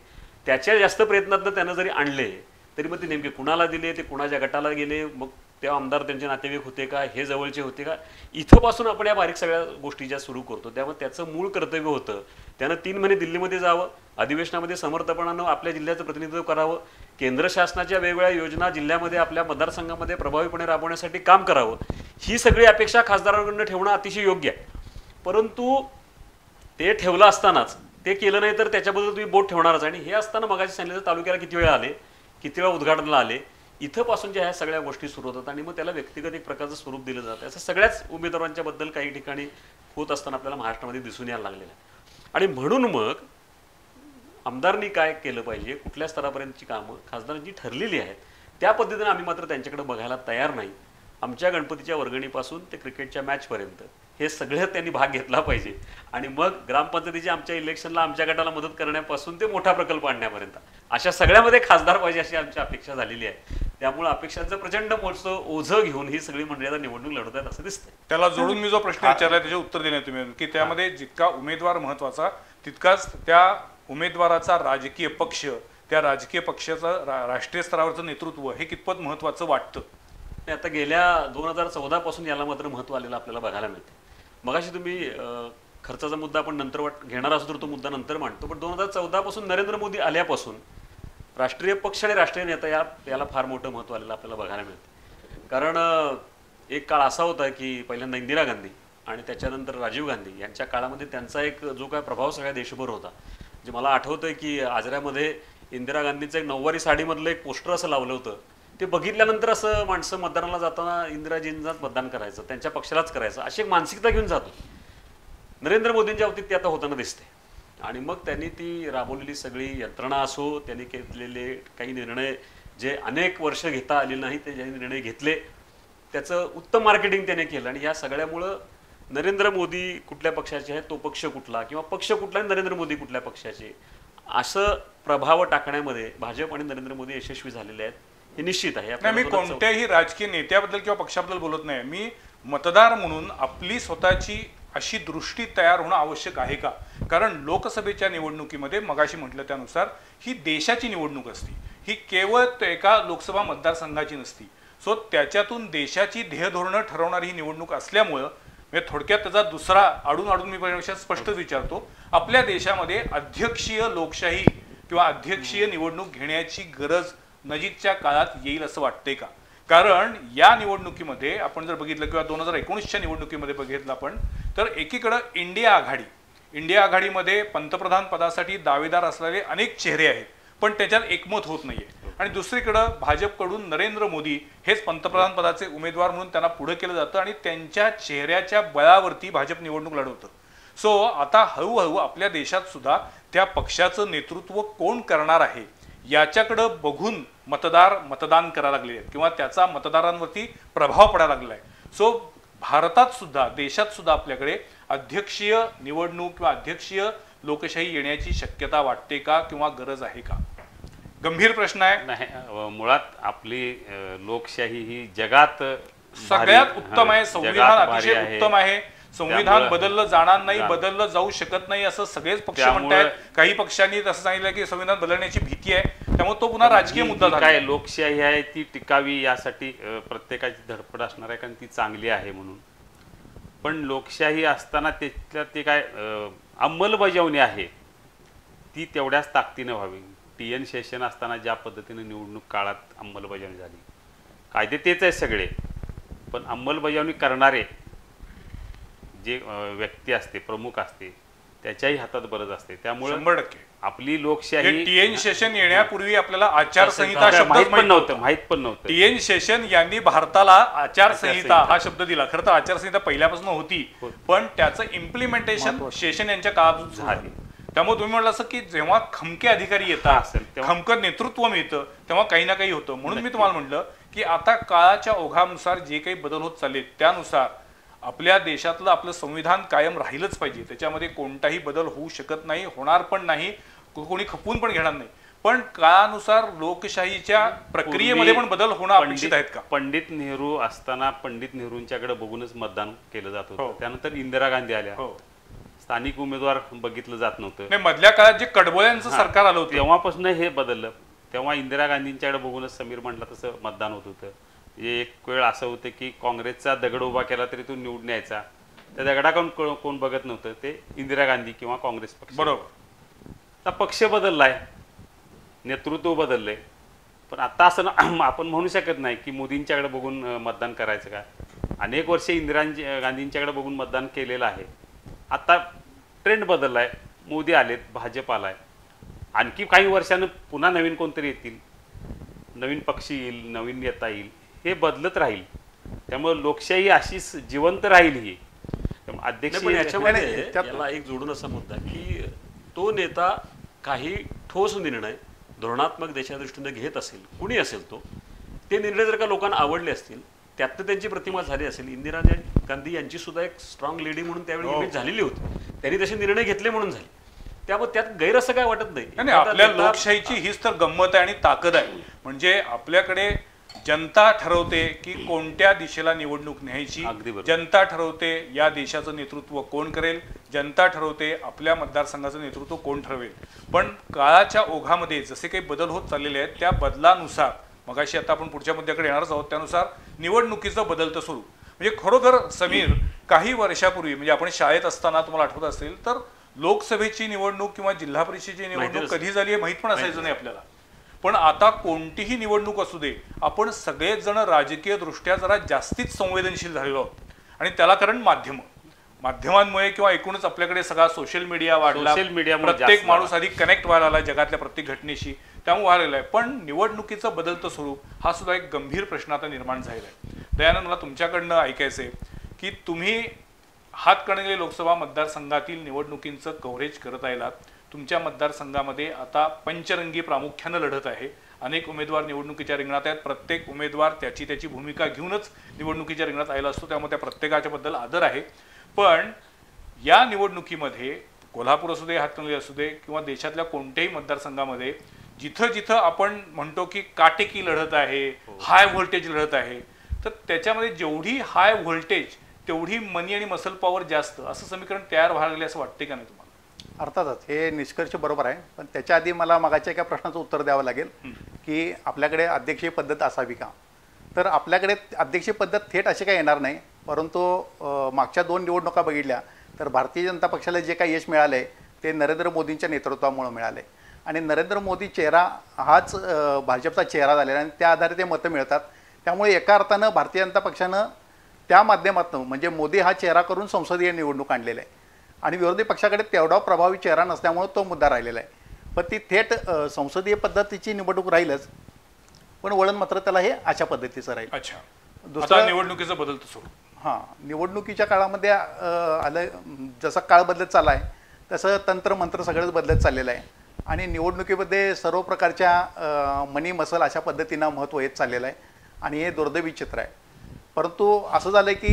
त्याच्या जास्त प्रयत्नातनं त्यानं जरी आणले तरी मग ते नेमके कुणाला दिले, ते कुणाच्या गटाला गेले, मग ते आमदार त्यांचे नातेवाईक होते का, हे जवळचे होते का, इथंपासून आपण या बारीक सगळ्या गोष्टी ज्या सुरू करतो. त्यामुळे त्याचं मूळ कर्तव्य होतं त्यानं 3 महिने दिल्लीमध्ये जावं, अधिवेशनामध्ये समर्थपणानं आपल्या जिल्ह्याचं प्रतिनिधित्व करावं, केंद्र शासनाच्या वेगवेगळ्या योजना जिल्ह्यामध्ये आपल्या मतदारसंघामध्ये प्रभावीपणे राबवण्यासाठी काम करावं. ही सगळी अपेक्षा खासदारांकडून ठेवणं अतिशय योग्य आहे. परंतु ते ठेवलं असतानाच ते केलं नाही तर त्याच्याबद्दल तुम्ही बोट ठेवणारच. आणि हे असताना मगाशी सांगितलं तालुक्याला किती वेळा आले, किती वेळा उद्घाटनाला आले, इथंपासून ज्या ह्या सगळ्या गोष्टी सुरू होतात आणि मग त्याला व्यक्तिगत एक प्रकारचं स्वरूप दिलं जातं. असं सगळ्याच उमेदवारांच्या बद्दल काही ठिकाणी होत असताना आपल्याला महाराष्ट्रामध्ये दिसून यायला लागलेलं आहे. आणि म्हणून मग आमदारांनी काय केलं पाहिजे, कुठल्या स्तरापर्यंतची कामं खासदारांची ठरलेली आहेत त्या पद्धतीने आम्ही मात्र त्यांच्याकडे बघायला तयार नाही. आमच्या गणपतीच्या वर्गणीपासून ते क्रिकेटच्या मॅचपर्यंत हे सगळं त्यांनी भाग घेतला पाहिजे. आणि मग ग्रामपंचायतीच्या आमच्या इलेक्शनला आमच्या गटाला मदत करण्यापासून ते मोठा प्रकल्प आणण्यापर्यंत अशा सगळ्यामध्ये खासदार पाहिजे अशी आमची अपेक्षा झालेली आहे. त्यामुळे अपेक्षांचं प्रचंड मोठं ओझं घेऊन ही सगळी मंडळी आता निवडणूक लढवत आहेत असं दिसतंय. त्याला जोडून मी जो प्रश्न विचारला त्याचे उत्तर देण्यात तुम्ही की त्यामध्ये जितका उमेदवार महत्वाचा तितकाच त्या उमेदवाराचा राजकीय पक्ष, त्या राजकीय पक्षाचं राष्ट्रीय स्तरावरचं नेतृत्व हे कितपत महत्वाचं वाटतं? आता गेल्या 2014 पासून याला मात्र महत्त्व आलेलं आपल्याला बघायला मिळते. मगाशी तुम्ही खर्चाचा मुद्दा आपण नंतर घेणार असतो तर तो मुद्दा नंतर मांडतो, पण 2014 पासून नरेंद्र मोदी आल्यापासून राष्ट्रीय पक्ष आणि राष्ट्रीय नेता याला फार मोठं महत्त्व आलेलं आपल्याला बघायला मिळतं. कारण एक काळ असा होता की पहिल्यांदा इंदिरा गांधी आणि त्याच्यानंतर राजीव गांधी यांच्या काळामध्ये त्यांचा एक जो काय प्रभाव सगळ्या देशभर होता. जे मला आठवतंय की आजऱ्यामध्ये इंदिरा गांधीचं एक 9वारी साडीमधलं एक पोस्टर असं लावलं होतं. ते बघितल्यानंतर असं माणसं मतदानाला जाताना इंदिराजींनाच मतदान करायचं, त्यांच्या पक्षालाच करायचं अशी एक मानसिकता घेऊन जातो. नरेंद्र मोदींच्या बाबतीत ते आता होताना दिसते. आणि मग त्यांनी ती राबवलेली सगळी यंत्रणा असो, त्यांनी घेतलेले काही निर्णय जे अनेक वर्ष घेता आले नाही ते जे निर्णय घेतले त्याचं उत्तम मार्केटिंग त्याने केलं. आणि या सगळ्यामुळं नरेंद्र मोदी कुठल्या पक्षाचे आहेत, तो पक्ष कुठला किंवा पक्ष कुठला आणि नरेंद्र मोदी कुठल्या पक्षाचे असं प्रभाव टाकण्यामध्ये भाजप आणि नरेंद्र मोदी यशस्वी झालेले आहेत हे निश्चित आहे. नाही, मी कोणत्याही राजकीय नेत्याबद्दल किंवा पक्षाबद्दल बोलत नाही. मी मतदार म्हणून आपली स्वतःची अशी दृष्टी तयार होणं आवश्यक आहे का? कारण लोकसभेच्या निवडणुकीमध्ये मगाशी म्हटलं त्यानुसार ही देशाची निवडणूक असती, ही केवळ एका लोकसभा मतदारसंघाची नसती. सो त्याच्यातून देशाची ध्येयधोरणं ठरवणारी ही निवडणूक असल्यामुळं म्हणजे थोडक्यात त्याचा दुसरा आडून मी पेक्षा स्पष्टच विचारतो, आपल्या देशामध्ये अध्यक्षीय लोकशाही किंवा अध्यक्षीय निवडणूक घेण्याची गरज नजीकच्या काळात येईल असं वाटतंय का? कारण या निवडणुकीमध्ये आपण जर बघितलं किंवा 2019च्या निवडणुकीमध्ये बघितलं आपण तर एकीकडं इंडिया आघाडीमध्ये पंतप्रधान पदासाठी दावेदार असलेले अनेक चेहरे आहेत, पण त्याच्यात एकमत होत नाहीये. आणि दुसरीकडं भाजपकडून नरेंद्र मोदी हेच पंतप्रधान पदाचे उमेदवार म्हणून त्यांना पुढे केलं जातं आणि त्यांच्या चेहऱ्याच्या बळावरती भाजप निवडणूक लढवतं. सो आता हळूहळू आपल्या देशात सुद्धा त्या पक्षाचं नेतृत्व कोण करणार आहे याच्याकडं बघून मतदान करायला लागले आहेत किंवा त्याचा मतदारांवरती प्रभाव पडायला लागला आहे. सो भारतात सुद्धा देशात सुद्धा आपल्याकडे अध्यक्षीय निवडणूक किंवा अध्यक्षीय लोकशाही येण्याची शक्यता वाटते का किंवा गरज आहे का? गंभीर प्रश्न आहे. नाही, मुळात आपली लोकशाही ही जगात सगळ्यात उत्तम आहे. संविधान अतिशय उत्तम आहे. संविधान बदललं जाणार नाही, बदललं जाऊ शकत नाही असं सगळेच पक्ष म्हणतात. काही पक्षांनी असं सांगितलं की संविधान बदलण्याची भीती आहे, त्यामुळे तो पुन्हा राजकीय मुद्दा झाला. काय लोकशाही आहे ती टिकावी यासाठी प्रत्येकाची धडपड असणार आहे, कारण ती चांगली आहे म्हणून. पण लोकशाही असताना त्याच्यात ते काय अंमलबजावणी आहे ती तेवढ्याच ताकदीने व्हावी. TN सेशन असताना ज्या पद्धतीने निवडणूक काळात अंमलबजावणी झाली, कायदे तेच आहेत सगळे, पण अंमलबजावणी करणारे जे व्यक्ती असते, प्रमुख असते, त्याच्याही हातात बरंच असते. त्यामुळे 100% आपली लोकशाही टीएन शेषन येण्यापूर्वी आपल्याला आचारसंहिता शब्द माहित पण नव्हतं. टीएन शेषन यांनी भारताला आचारसंहिता हा शब्द दिला. खरं तर आचारसंहिता पहिल्यापासून होती, पण त्याचं इम्प्लिमेंटेशन शेषन यांच्या काळात झाली. त्यामुळे तुम्ही म्हटलं असं की जेव्हा खमके अधिकारी येतात, खमकं नेतृत्व मिळतं, तेव्हा काही ना काही होतं. म्हणून मी तुम्हाला म्हटलं की आता काळाच्या ओघानुसार जे काही बदल होत चालले त्यानुसार आपल्या देशातलं आपलं संविधान कायम राहिलंच पाहिजे. त्याच्यामध्ये कोणताही बदल होऊ शकत नाही, होणार पण नाही, कोणी खपवून पण घेणार नाही. पण काळानुसार लोकशाहीच्या प्रक्रियेमध्ये पण बदल होणं अपेक्षित आहेत का? पंडित नेहरू असताना पंडित नेहरूंच्याकडे बघूनच मतदान केलं जात होतं. त्यानंतर इंदिरा गांधी आल्या, स्थानिक उमेदवार बघितलं जात नव्हतं. नाही, मधल्या काळात जे कडबोळ्यांचं सरकार आलं होतं तेव्हापासून हे बदललं. तेव्हा इंदिरा गांधींच्याकडे बघूनच समीर म्हटलं तसं मतदान होत होतं. एक वेळ असं होतं की काँग्रेसचा दगड उभा केला तरी तो निवडून यायचा, त्या दगडाकडून कोण बघत नव्हतं, ते इंदिरा गांधी किंवा काँग्रेस पक्ष. बरोबर. आता पक्ष बदललाय, नेतृत्व बदललंय, पण आता असं आपण म्हणू शकत नाही की मोदींच्याकडे बघून मतदान करायचं का. अनेक वर्षे इंदिरा गांधींच्याकडे बघून मतदान केलेलं आहे. आता ट्रेंड बदललाय, मोदी आलेत, भाजप आलाय, आणखी काही वर्षानं पुन्हा नवीन कोणतरी येतील, नवीन पक्ष येईल, नवीन नेता येईल, हे बदलत राहील. त्यामुळे लोकशाही अशीच जिवंत राहील. ही अध्यक्ष याला एक जोडून असा मुद्दा की तो नेता काही ठोस निर्णय धोरणात्मक देशादृष्टीने घेत असेल, कुणी असेल तो, ते निर्णय जर का लोकांना आवडले असतील, त्यात त्यांची प्रतिमा झाली असेल. इंदिरा गांधी यांची सुद्धा एक स्ट्रॉंग लेडी म्हणून त्यावेळी इमेज झालेली होती, त्यांनी तसे निर्णय घेतले म्हणून झाले. त्यामुळे त्यात गैर असं काय वाटत नाही. आपल्या लोकशाहीची हीच तर गंमत आहे आणि ताकद आहे. म्हणजे आपल्याकडे जनता ठरवते की कोणत्या दिशेला निवडणूक न्यायची, जनता ठरवते या देशाचं नेतृत्व कोण करेल, जनता ठरवते आपल्या मतदारसंघाचं नेतृत्व कोण ठरवेल. पण काळाच्या ओघामध्ये जसे काही बदल होत चाललेले आहेत त्या बदलानुसार, मगाशी आता आपण पुढच्या मुद्द्याकडे येणारच आहोत, त्यानुसार निवडणुकीचं बदलतं सुरू. म्हणजे खरोखर समीर, काही वर्षापूर्वी म्हणजे आपण शाळेत असताना तुम्हाला आठवत असेल तर लोकसभेची निवडणूक किंवा जिल्हा परिषदेची निवडणूक कधी झाली हे माहीत पण असायचं नाही आपल्याला. पण आता कोणतीही निवडणूक असू दे, आपण सगळेच जण राजकीय दृष्ट्या जरा जास्तीच संवेदनशील झालेलो आहोत. आणि त्याला कारण माध्यमांमुळे किंवा एकूणच आपल्याकडे सगळा सोशल मीडिया वाढला, प्रत्येक माणूस अधिक कनेक्ट व्हायला लागला जगातल्या प्रत्येक घटनेशी, त्यामुळे वाढलेला आहे. पण निवडणुकीचं बदलतं स्वरूप हा सुद्धा एक गंभीर प्रश्न आता निर्माण झालेला आहे. दयानंद, मला तुमच्याकडनं ऐकायचंय की तुम्ही हातकणंगले लोकसभा मतदारसंघातील निवडणुकींचं कव्हरेज करत आलात. तुमच्या मतदारसंघामध्ये आता पंचरंगी प्रामुख्यानं लढत आहे. अनेक उमेदवार निवडणुकीच्या रिंगणात आहेत. प्रत्येक उमेदवार त्याची भूमिका घेऊनच निवडणुकीच्या रिंगणात आलेला असतो, त्यामुळे त्या प्रत्येकाच्या बद्दल आदर आहे. पण या निवडणुकीमध्ये कोल्हापूर असू दे, हातकणंगले असू दे किंवा देशातल्या कोणत्याही मतदारसंघामध्ये जिथं जिथं आपण म्हणतो की काटेकी लढत आहे, हाय व्होल्टेज लढत आहे, तर त्याच्यामध्ये जेवढी हाय व्होल्टेज तेवढी मनी आणि मसल पॉवर जास्त, असं समीकरण तयार व्हायला लागले असं वाटते का नाही तुम्हाला? अर्थातच हे निष्कर्ष बरोबर आहे. पण त्याच्या आधी मला मागाच्या एका प्रश्नाचं उत्तर द्यावं लागेल की आपल्याकडे अध्यक्षीय पद्धत असावी का. तर आपल्याकडे अध्यक्षीय पद्धत थेट अशी काही येणार नाही. परंतु मागच्या 2 निवडणुका बघितल्या तर भारतीय जनता पक्षाला जे काही यश मिळालं आहे ते नरेंद्र मोदींच्या नेतृत्वामुळे मिळालं आहे. आणि नरेंद्र मोदी चेहरा हाच भाजपचा चेहरा झालेला आणि त्या आधारे ते मतं मिळतात. त्यामुळे एका अर्थानं भारतीय जनता पक्षानं त्या माध्यमातून म्हणजे मोदी हा चेहरा करून संसदीय निवडणूक आणलेला आहे आणि विरोधी पक्षाकडे तेवढा प्रभावी चेहरा नसल्यामुळे तो मुद्दा राहिलेला आहे. पण ती थेट संसदीय पद्धतीची निवडणूक राहीलच, पण वळण मात्र त्याला हे अशा पद्धतीचं राहील. अच्छा, दुसरा निवडणुकीचं बदलतं सुरू. हां, निवडणुकीच्या काळामध्ये आलं जसं काळ बदलत चालला आहे तसं तंत्रमंत्र सगळंच बदलत चाललेलं आहे आणि निवडणुकीमध्ये सर्व प्रकारच्या मनी मसल अशा पद्धतीनं महत्त्व येत चाललेलं आहे आणि हे दुर्दैवी चित्र आहे. परंतु असं झालं की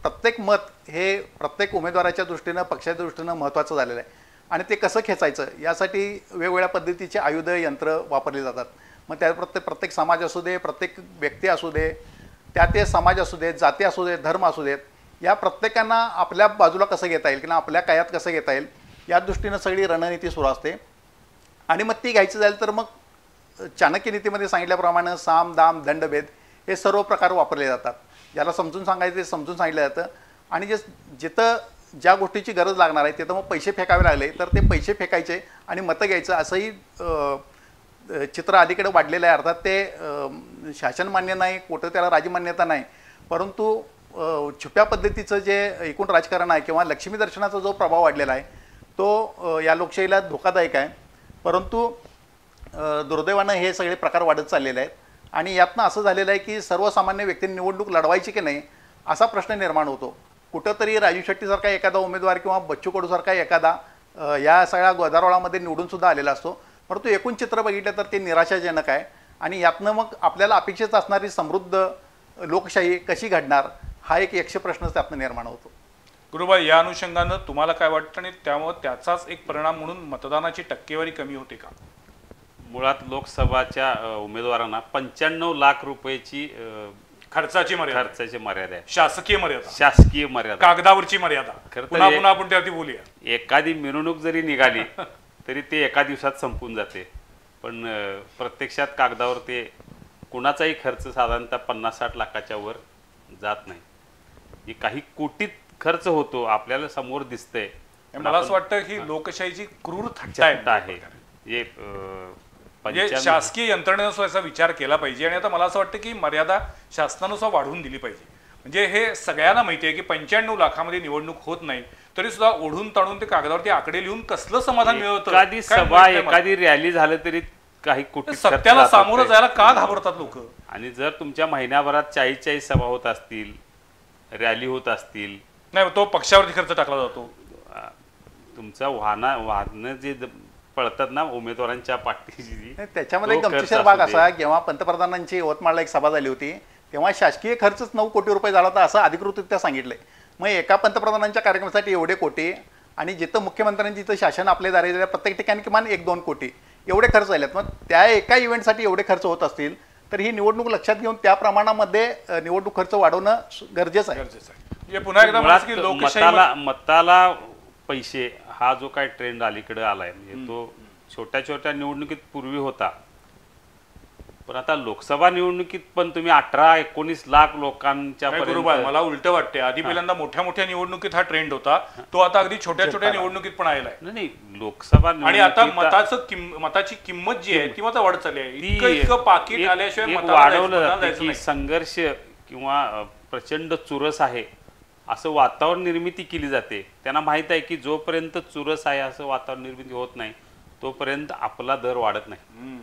प्रत्येक मत हे प्रत्येक उमेदवाराच्या दृष्टीनं, पक्षाच्या दृष्टीनं महत्त्वाचं झालेलं आहे आणि ते कसं खेचायचं यासाठी वेगवेगळ्या पद्धतीचे आयुध यंत्र वापरली जातात. मग त्या प्रत्येक समाज असू दे, प्रत्येक व्यक्ती असू दे, त्या ते समाज असू देत, जाती असू देत, धर्म असू देत, या प्रत्येकांना आपल्या बाजूला कसं घेता येईल किंवा आपल्या कायात कसं घेता येईल या दृष्टीनं सगळी रणनीती सुरू असते. आणि मग ती घ्यायची जाईल तर मग चाणक्य नीतीमध्ये सांगितल्याप्रमाणे साम दाम दंडभेद हे सर्व प्रकार वापरले जातात. ज्याला समजून सांगायचं ते समजून सांगितलं जातं आणि जिथं ज्या गोष्टीची गरज लागणार आहे तिथं मग पैसे फेकावे लागले तर ते पैसे फेकायचे आणि मतं घ्यायचं असंही चित्र अलीकडे वाढलेलं आहे. अर्थात ते शासन मान्य नाही, कुठं त्याला राजमान्यता नाही, परंतु छुप्या पद्धतीचं जे एकूण राजकारण आहे किंवा लक्ष्मी दर्शनाचा जो प्रभाव वाढलेला आहे तो या लोकशाहीला धोकादायक आहे. परंतु दुर्दैवानं हे सगळे प्रकार वाढत चाललेले आहेत आणि यातनं असं झालेलं आहे की सर्वसामान्य व्यक्तींनी निवडणूक लढवायची की नाही असा प्रश्न निर्माण होतो. कुठंतरी राजू शेट्टीसारखा एखादा उमेदवार किंवा बच्चू कडूसारखा एखादा या सगळ्या गदारोळामध्ये निवडूनसुद्धा आलेला असतो, परंतु एकूण चित्र बघितलं तर ते निराशाजनक आहे आणि यातनं मग आपल्याला अपेक्षित असणारी समृद्ध लोकशाही कशी घडणार हा एक यक्ष प्रश्न त्यातनं निर्माण होतो. गुरुबाई, या अनुषंगानं तुम्हाला काय वाटतं आणि त्यामुळे त्याचाच एक परिणाम म्हणून मतदानाची टक्केवारी कमी होते का? मुळात लोकसभाच्या उमेदवारांना 95 लाख रुपयाची खर्चाची मर्यादा आहे, शासकीय मर्यादा, शासकीय मर्यादा, कागदावरची मर्यादा. खरं पुन्हा तर पुन्हा आपण त्यावरती बोलूया. एखादी मिरवणूक जरी निघाली तरी ते एका दिवसात संपून जाते, पण प्रत्यक्षात कागदावर ते कुणाचाही खर्च साधारणतः 50-60 लाखाच्या वर जात नाही. हे काही कोटीत खर्च होतो आपल्याला समोर दिसतंय. मला असं वाटतं ही लोकशाहीची क्रूर थट्टा आहे. म्हणजे शासकीय यंत्रणेनुसार याचा विचार केला पाहिजे आणि आता मला असं वाटतं की मर्यादा शासनानुसार वाढवून दिली पाहिजे. म्हणजे हे सगळ्यांना माहिती आहे की 95 लाखामध्ये निवडणूक होत नाही तरी सुद्धा ओढून ताणून ते कागदावरती आकडे लिहून कसलं समाधान मिळवतं. एखादी सभा एखादी रॅली झालं तरी काही कोटी सत्याला सामोरं जायला का घाबरतात लोक. आणि जर तुमच्या महिन्याभरात 40 सभा होत असतील, रॅली होत असतील, नाही तो पक्षावरती खर्च टाकला जातो. तुमचा वाहन जे पळतात ना उमेदवारांच्या पाठीशी, त्याच्यामध्ये गमतीशीर भाग असा, जेव्हा पंतप्रधानांची यवतमाळला एक सभा झाली होती तेव्हा शासकीय खर्चच 9 कोटी रुपये झाला होता असं अधिकृतरित्या सांगितलंय. मग एका पंतप्रधानांच्या कार्यक्रमासाठी एवढे कोटी आणि जिथं मुख्यमंत्र्यांनी जिथं शासन आपले दारे दिल्या प्रत्येक ठिकाणी किमान 1-2 कोटी एवढे खर्च झालेत. मग त्या एका इव्हेंटसाठी एवढे खर्च होत असतील तर ही निवडणूक लक्षात घेऊन त्या प्रमाणामध्ये निवडणूक खर्च वाढवणं गरजेचं आहे. म्हणजे पुन्हा एकदा मताला पैसे हा जो काय ट्रेंड अलीकडे आलाय म्हणजे तो छोट्या छोट्या निवडणुकीत पूर्वी होता, पण आता लोकसभा निवडणुकीत पण तुम्ही 18-19 लाख लोकांच्या मला उलट वाटते. आधी पहिल्यांदा मोठ्या मोठ्या निवडणुकीत हा ट्रेंड होता, तो आता अगदी छोट्या छोट्या निवडणुकीत पण आलाय. नाही लोकसभा आणि आता मताची किंमत जी आहे ती मात्र वाढत चालली आहे. इतकं पाकिट आल्याशिवाय वाढवलं संघर्ष किंवा प्रचंड चुरस आहे असं वातावरण निर्मिती केली जाते. त्यांना माहित आहे की जोपर्यंत चुरस आहे असं वातावरण निर्मिती होत नाही तोपर्यंत आपला दर वाढत नाही,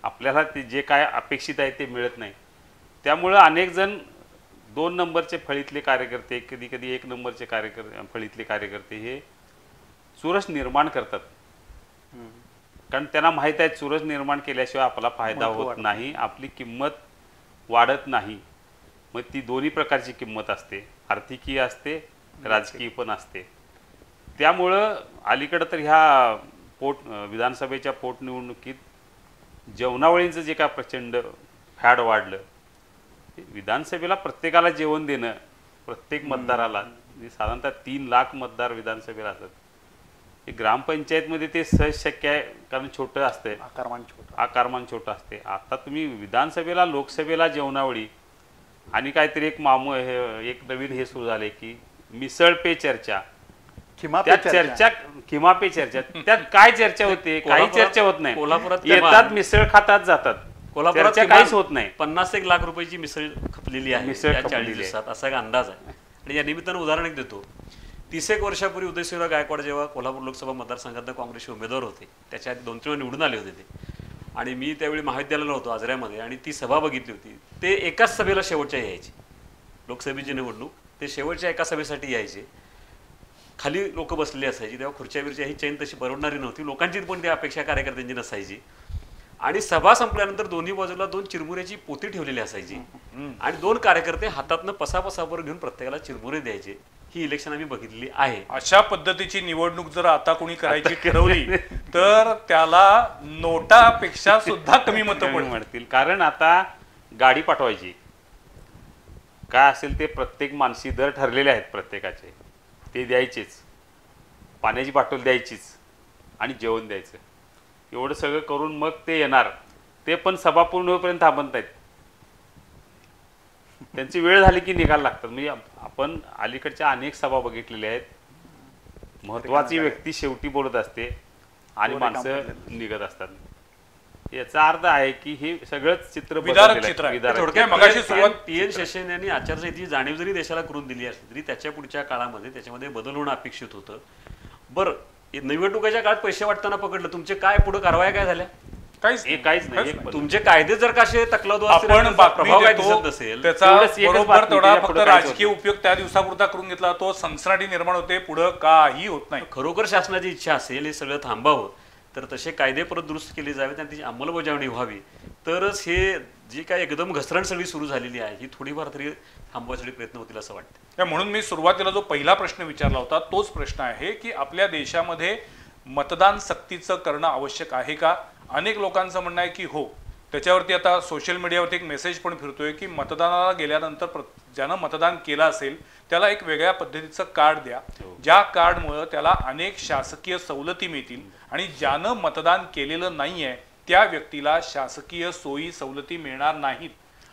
आपल्याला ते जे काय अपेक्षित आहे ते मिळत नाही. त्यामुळं अनेक जण 2 नंबरचे फळीतले कार्यकर्ते, कधी कधी 1 नंबरचे फळीतले कार्यकर्ते हे चुरस निर्माण करतात, कारण त्यांना माहित आहे चुरस निर्माण केल्याशिवाय आपला फायदा होत नाही, आपली किंमत वाढत नाही. मग ती दोन्ही प्रकारची किंमत असते, आर्थिकीय असते, राजकीय पण असते. त्यामुळं अलीकडं तर ह्या विधानसभेच्या पोटनिवडणुकीत जेवणावळींचं जे काय प्रचंड फॅड वाढलं, विधानसभेला प्रत्येकाला जेवण देणं, प्रत्येक मतदाराला साधारणतः 3 लाख मतदार विधानसभेला असतात. हे ग्रामपंचायतमध्ये ते सहज शक्य आहे कारण छोटं असतंय, आकारमान छोटं असते. आता तुम्ही विधानसभेला लोकसभेला जेवणावळी आणि काहीतरी एक एक नवीन हे सुरू झाले की मिसळ पे चर्चा. खिमा पे चर्चा त्यात काय चर्चा होते? काही चर्चा होत नाही. कोल्हापुरात येतात मिसळ खातात जातात, कोल्हापुरात काहीच होत नाही. 50-1 लाख रुपयाची मिसळ खपलेली आहे 40 दिवसात असा एक अंदाज आहे. आणि या निमित्तानं उदाहरण एक देतो. 30 वर्षापूर्वी उदयसिंहराव गायकवाड जेव्हा कोल्हापूर लोकसभा मतदारसंघात काँग्रेसचे उमेदवार होते त्याच्या 2-3 वेळा निवडून आले होते ते, आणि मी त्यावेळी महाविद्यालयाला होतो आजऱ्यामध्ये आणि ती सभा बघितली होती. ते एकाच सभेला शेवटच्या यायचे, लोकसभेची निवडणूक ते शेवटच्या एका सभेसाठी यायचे. खाली लोक बसलेली असायची तेव्हा खुर्च्या बिरच्या ही चैन तशी परवडणारी नव्हती, लोकांची पण ती अपेक्षा कार्यकर्त्यांची नसायची. आणि सभा संपल्यानंतर दोन्ही बाजूला 2 चिरमुऱ्याची पोती ठेवलेली असायची आणि 2 कार्यकर्ते हातातनं पसापसावर घेऊन प्रत्येकाला चिरमुरे द्यायचे. ही इलेक्शन आम्ही बघितलेली आहे. अशा पद्धतीची निवडणूक जर आता कोणी करायची ठरवली तर त्याला नोटापेक्षा सुद्धा कमी मतं मिळतील. कारण आता गाडी पाठवायची काय असेल ते प्रत्येक मानसी दर ठरलेले आहेत प्रत्येकाचे, ते द्यायचेच, पाण्याची बाटल द्यायचीच आणि जेवण द्यायचं. एवढं सगळं करून मग ते येणार, ते पण सभा पूर्ण होईपर्यंत थांबत नाहीत, त्यांची वेळ झाली की निघायला लागतात. म्हणजे आपण अलीकडच्या अनेक सभा बघितलेल्या आहेत, महत्वाची व्यक्ती शेवटी बोलत असते आणि माणसं निघत असतात. याचा अर्थ आहे की हे सगळंच चित्र विदारक बदललेलं आहे. चित्र आहे. विदारक. थोडक्यात मगाशी सुरुवात टी.एन. शेषन यांनी आचारसंहितेची जाणीव जरी देशाला करून दिली असली तरी त्याच्या पुढच्या काळामध्ये त्याच्यामध्ये बदल होणं अपेक्षित होतं. बरं, निवडणुकीच्या काळात पैसे वाटताना पकडलं, तुमचे काय पुढे कारवाया काय झाल्या? काहीच नाही. एक तुमचे कायदे जर का असे तकलावू असतील आणि आपण त्याचा प्रभाव काय बातमी दिसत देतो नसेल, त्याचा तेवढंच एकच बरोबर बातमी, तेवढा त्याच्या फक्त पुढं काहीच राजकीय उपयोग त्या दिवसापुरता करून घेतला, तो सनसनाटी निर्माण होते, पुढं काही होत नाही. खरोखर शासनाची इच्छा असेल हे सगळं थांबावं तर तसे कायदे परत दुरुस्त केले जावेत आणि त्याची अंमलबजावणी व्हावी, तरच हे जी काय एकदम घसरण सगळी सुरू झालेली आहे ही थोडीफार तरी थांबवायसाठी प्रयत्न होतील असं वाटतं. म्हणून मी सुरुवातीला जो पहिला प्रश्न विचारला होता तोच प्रश्न आहे की आपल्या देशामध्ये मतदान सक्तीचं करणं आवश्यक आहे का? अनेक लोकांचं म्हणणं आहे की हो. त्याच्यावरती आता सोशल मीडियावरती एक मेसेज पण फिरतोय की मतदानाला गेल्यानंतर ज्यानं मतदान केलं असेल त्याला एक वेगळ्या पद्धतीचं कार्ड द्या, ज्या कार्डमुळं त्याला अनेक शासकीय सवलती मिळतील आणि ज्यानं मतदान केलेलं नाही आहे त्या व्यक्तीला शासकीय सोयी सवलती मिळणार नाहीत.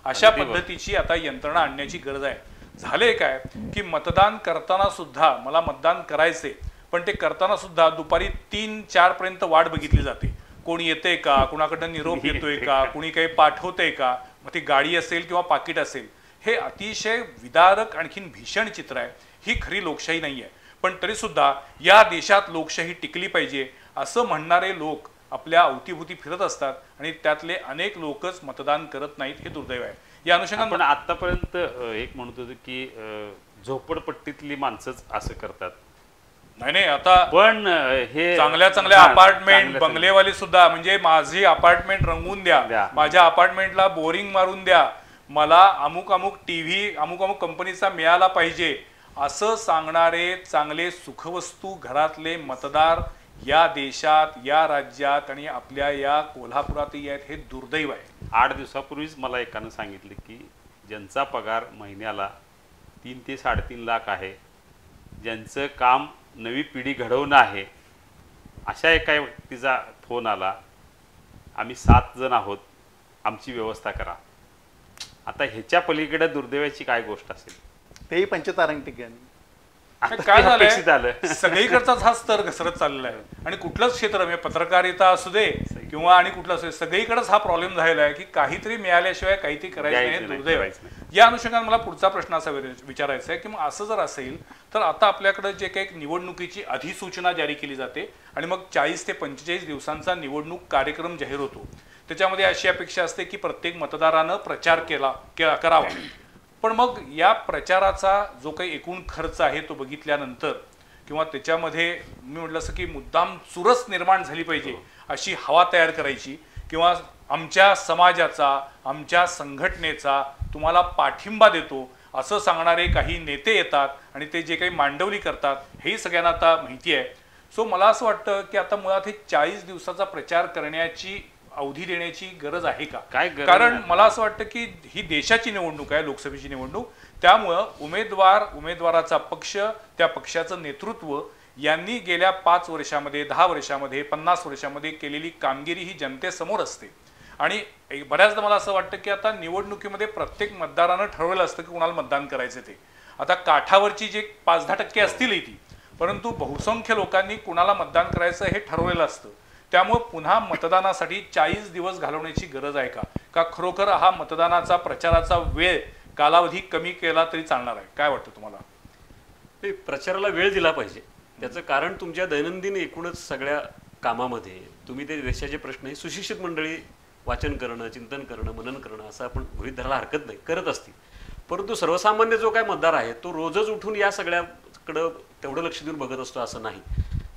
अशा पद्धतीची आता यंत्रणा आणण्याची गरज आहे. झाले काय की मतदान करताना सुद्धा मला मतदान करायचे, पण ते करताना सुद्धा दुपारी 3-4 पर्यंत वाट बघितली जाते. कोणी येते का, कुणाकडनं निरोप येतोय का, कुणी काही पाठवतंय का, मग ती गाडी असेल किंवा पाकिट असेल. हे अतिशय विदारक आणखीन भीषण चित्र आहे. ही खरी लोकशाही नाही आहे. पण तरी सुद्धा या देशात लोकशाही टिकली पाहिजे असं म्हणणारे लोक आपल्या अवतीभोवती फिरत असतात आणि त्यातले अनेक लोकच मतदान करत नाहीत. हे दुर्दैव आहे. या अनुषंगाने पण आतापर्यंत एक म्हणत होतो की झोपडपट्टीतली माणसंच असं करतात. नाही आता पण हे चांगल्या अपार्टमेंट बंगलेवाली सुद्धा, म्हणजे माझी अपार्टमेंट रंगवून द्या, माझ्या अपार्टमेंटला बोरिंग मारून द्या, मला अमुक अमुक टीव्ही अमुक अमुक कंपनीचा मिळाला पाहिजे असं सांगणारे चांगले सुखवस्तू घरातले मतदार या देशात, या राज्यात आणि आपल्या या कोल्हापुरातही आहेत. हे दुर्दैव आहे. 8 दिवसापूर्वीच मला एकानं सांगितलं की ज्यांचा पगार महिन्याला 3 ते 3.5 लाख आहे, ज्यांचं काम नवी पिढी घडवणं आहे, अशा एका व्यक्तीचा फोन आला, आम्ही 7 जण आहोत, आमची व्यवस्था करा. आता ह्याच्या पलीकडे दुर्दैवाची काय गोष्ट असेल? तेही पंचतारांकित ठिकाणी. काय झालंय, सगळीकडचाच हा स्तर घसरत चाललेला आहे. आणि कुठलंच क्षेत्र म्हणजे पत्रकारिता असू दे किंवा आणि कुठलं असू दे, सगळीकडेच हा प्रॉब्लेम झालेला आहे की काहीतरी मिळाल्याशिवाय काहीतरी करायचं नाही. दुर्दैव आहे. या अनुषंगाने मला पुढचा प्रश्न असा विचारायचा आहे की मग असं जर असेल तर आता आपल्याकडे जे काही निवडणुकीची अधिसूचना जारी केली जाते आणि मग 40 ते 45 दिवसांचा निवडणूक कार्यक्रम जाहीर होतो, त्याच्यामध्ये अशी अपेक्षा असते की प्रत्येक मतदारानं प्रचार करावा. पण मग या प्रचाराचा जो काही एकूण खर्च आहे तो बघितल्यानंतर किंवा त्याच्यामध्ये मी म्हटलं असं की मुद्दाम चुरस निर्माण झाली पाहिजे अशी हवा तयार करायची किंवा आमच्या समाजाचा, आमच्या संघटनेचा तुम्हाला पाठिंबा देतो असं सांगणारे काही नेते येतात आणि ते जे काही मांडवली करतात हेही सगळ्यांना आता माहिती आहे. सो मला असं वाटतं की आता मुळात हे 40 दिवसाचा प्रचार करण्याची अवधी देण्याची गरज आहे का? कारण मला असं वाटतं की ही देशाची निवडणूक आहे, लोकसभेची निवडणूक. त्यामुळं उमेदवाराचा पक्ष, त्या पक्षाचं नेतृत्व यांनी गेल्या 5 वर्षामध्ये, 10 वर्षामध्ये, 50 वर्षामध्ये केलेली कामगिरी ही जनतेसमोर असते. आणि बऱ्याचदा मला असं वाटतं की आता निवडणुकीमध्ये प्रत्येक मतदारानं ठरवलं असतं की कुणाला मतदान करायचं ते. आता काठावरची जे 5-10% असतीलही ती, परंतु बहुसंख्य लोकांनी कुणाला मतदान करायचं हे ठरवलेलं असतं. त्यामुळे पुन्हा मतदानासाठी 40 दिवस घालवण्याची गरज आहे का खरोखर हा मतदानाचा प्रचाराचा वेळ कालावधी कमी केला तरी चालणार आहे? काय वाटतं तुम्हाला? प्रचाराला वेळ दिला पाहिजे. त्याचं कारण तुमच्या दैनंदिन एकूणच सगळ्या कामामध्ये तुम्ही ते देशाचे प्रश्न हे सुशिक्षित मंडळी वाचन करणं, चिंतन करणं, मनन करणं असं आपण गृहीत धरायला हरकत नाही, करत असतील. परंतु सर्वसामान्य जो काय मतदार आहे तो रोजच उठून या सगळ्याकडं तेवढं लक्ष देऊन बघत असतो असं नाही.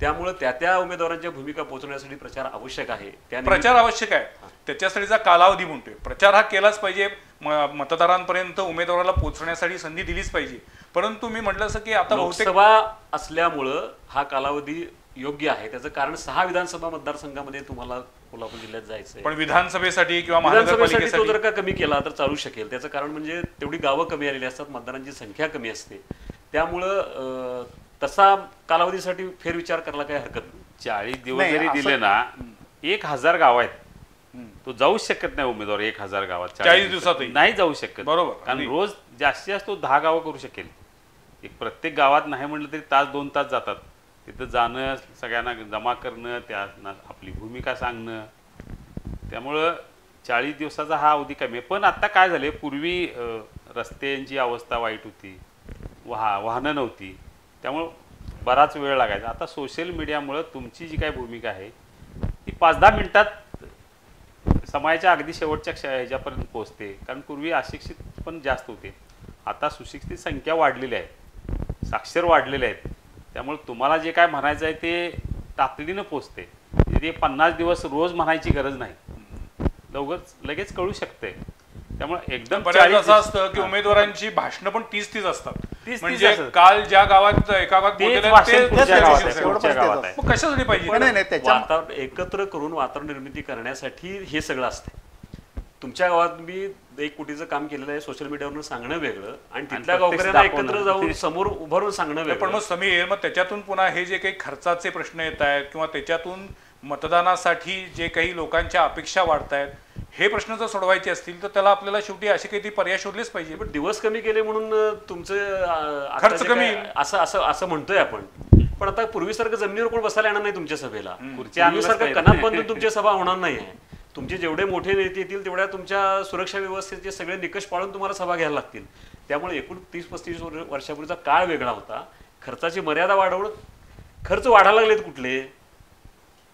त्यामुळे त्या उमेदवारांच्या भूमिका पोहोचवण्यासाठी प्रचार आवश्यक आहे. प्रचार आवश्यक आहे, त्याच्यासाठीचा कालावधी म्हणतोय. प्रचार हा केलाच पाहिजे, मतदारांपर्यंत उमेदवाराला पोहोचण्यासाठी संधी दिलीच पाहिजे. परंतु मी म्हटलं असं की आता लोकसभा असल्यामुळं हा कालावधी योग्य आहे. त्याचं कारण 6 विधानसभा मतदारसंघामध्ये तुम्हाला कोल्हापूर जिल्ह्यात जायचं. पण विधानसभेसाठी किंवा महानगरपालिकेसाठी तो जर का कमी केला तर चालू शकेल. त्याचं कारण म्हणजे तेवढी गावं कमी आलेली असतात, मतदारांची संख्या कमी असते. त्यामुळं तसा कालावधीसाठी फेरविचार करायला काही हरकत नाही. 40 दिवस जरी दिले ना, 1000 गाव आहेत, तो जाऊ शकत नाही उमेदवार 1000 गावात 40 दिवसात नाही जाऊ शकत. बरोबर. कारण रोज जास्तीत जास्त तो 10 गावं करू शकेल. एक प्रत्येक गावात नाही म्हटलं तरी 1-2 तास जातात. तिथं जाणं, सगळ्यांना जमा करणं, त्या आपली भूमिका सांगणं, त्यामुळं 40 दिवसाचा हा अवधी कमी आहे. पण आता काय झाले, पूर्वी रस्त्यांची अवस्था वाईट होती, वाहनं नव्हती, त्यामुळं बराच वेळ लागायचा. आता सोशल मीडियामुळं तुमची जी काही भूमिका आहे ती 5-10 मिनिटात समाजाच्या अगदी शेवटच्या ह्याच्यापर्यंत पोहोचते. कारण पूर्वी अशिक्षित पण जास्त होते, आता सुशिक्षित संख्या वाढलेली आहे, साक्षर वाढलेले आहेत. त्यामुळे तुम्हाला जे काय म्हणायचं आहे ते तातडीनं पोचते. ते 50 दिवस रोज म्हणायची गरज नाही, लगेच कळू शकते. त्यामुळे एकदम बऱ्याच असं असतं की उमेदवारांची भाषणं पण 30 असतात. म्हणजे काल ज्या गावात एका गावात मग कशासाठी पाहिजे वातावरण एकत्र करून वातावरण निर्मिती करण्यासाठी हे सगळं असतं. तुमच्या गावात मी 1 कोटीचं काम केलेलं आहे, सोशल मीडियावरून सांगणं वेगळं आणि तिथल्या गावकऱ्यांना एकत्र जाऊन समोर उभारून सांगणं वेगळं. पण मग समीर, मग त्याच्यातून पुन्हा हे जे काही खर्चाचे प्रश्न येत आहेत किंवा त्याच्यातून मतदानासाठी जे काही लोकांच्या अपेक्षा वाढत आहेत, हे प्रश्न जर सोडवायचे असतील तर त्याला आपल्याला शेवटी असे काही पर्याय शोधलेच पाहिजे. पण दिवस कमी केले म्हणून तुमचं खर्च कमी असं म्हणतोय आपण. पण आता पूर्वीसारखं जमिनीवर कोण बसायला येणार नाही तुमच्या सभेला. पूर्वीसारखं कणात बांधून तुमची सभा होणार नाही आहे. तुमचे जेवढे मोठे नेते येतील तेवढ्या तुमच्या सुरक्षा व्यवस्थेचे सगळे निकष पाळून तुम्हाला सभा घ्यायला लागतील. त्यामुळे एकूण 30-35 वर्षापूर्वीचा काळ वेगळा होता. खर्चाची मर्यादा वाढवणं, खर्च वाढायला लागलेत कुठले,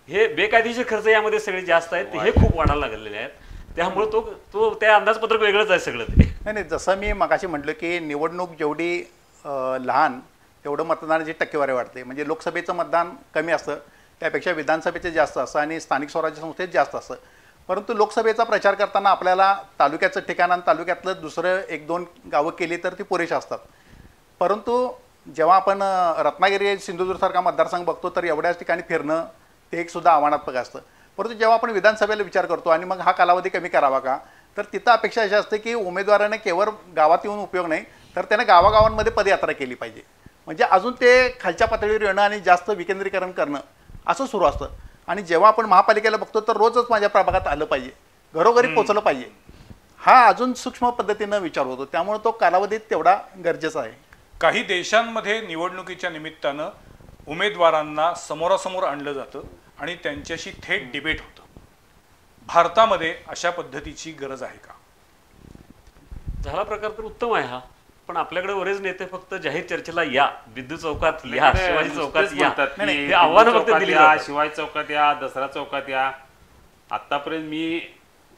हे बेकायदेशीर खर्च यामध्ये सगळे जास्त आहेत, हे खूप वाढायला लागलेले आहेत. त्यामुळे तो त्या अंदाजपत्रक वेगळंच आहे सगळं ते. नाही, जसं मी मगाशी म्हटलं की निवडणूक जेवढी लहान तेवढं मतदानाची टक्केवारी वाढते. म्हणजे लोकसभेचं मतदान कमी असतं, त्यापेक्षा विधानसभेचे जास्त असतं आणि स्थानिक स्वराज्य संस्थेत जास्त असतं. परंतु लोकसभेचा प्रचार करताना आपल्याला तालुक्याचं ठिकाण आणि तालुक्यातलं दुसरं 1-2 गावं केली तर ती पुरेशी असतात. परंतु जेव्हा आपण रत्नागिरी सिंधुदुर्गसारखा मतदारसंघ बघतो तर एवढ्याच ठिकाणी फिरणं ते एक सुद्धा आव्हानात्मक असतं. परंतु जेव्हा आपण विधानसभेला विचार करतो आणि मग हा कालावधी कमी करावा का, तर तिथं अपेक्षा अशी असते की उमेदवाराने केवळ गावात येऊन उपयोग नाही, तर त्याने गावागावांमध्ये पदयात्रा केली पाहिजे. म्हणजे अजून ते खालच्या पातळीवर येणं आणि जास्त विकेंद्रीकरण करणं असं सुरू असतं. आणि जेव्हा आपण महापालिकेला बघतो तर रोजच माझ्या प्रभागात आलं पाहिजे, घरोघरी पोचलं पाहिजे, हा अजून सूक्ष्म पद्धतीनं विचार होतो. त्यामुळे तो कालावधी तेवढा गरजेचा आहे. काही देशांमध्ये निवडणुकीच्या निमित्तानं उमेदवारांना समोरासमोर आणलं जातं आणि त्यांच्याशी थेट डिबेट होतं. भारतामध्ये अशा पद्धतीची गरज आहे का? झाला प्रकार तर उत्तम आहे हा. पण आपल्याकडे बरेच नेते फक्त जाहीर चर्चेला या, बिंदू चौकात या, शिवाजी चौकात या, हे आव्हान फक्त दिली जातात. शिवाजी चौकात या, दसरा चौकात या. आतापर्यंत मी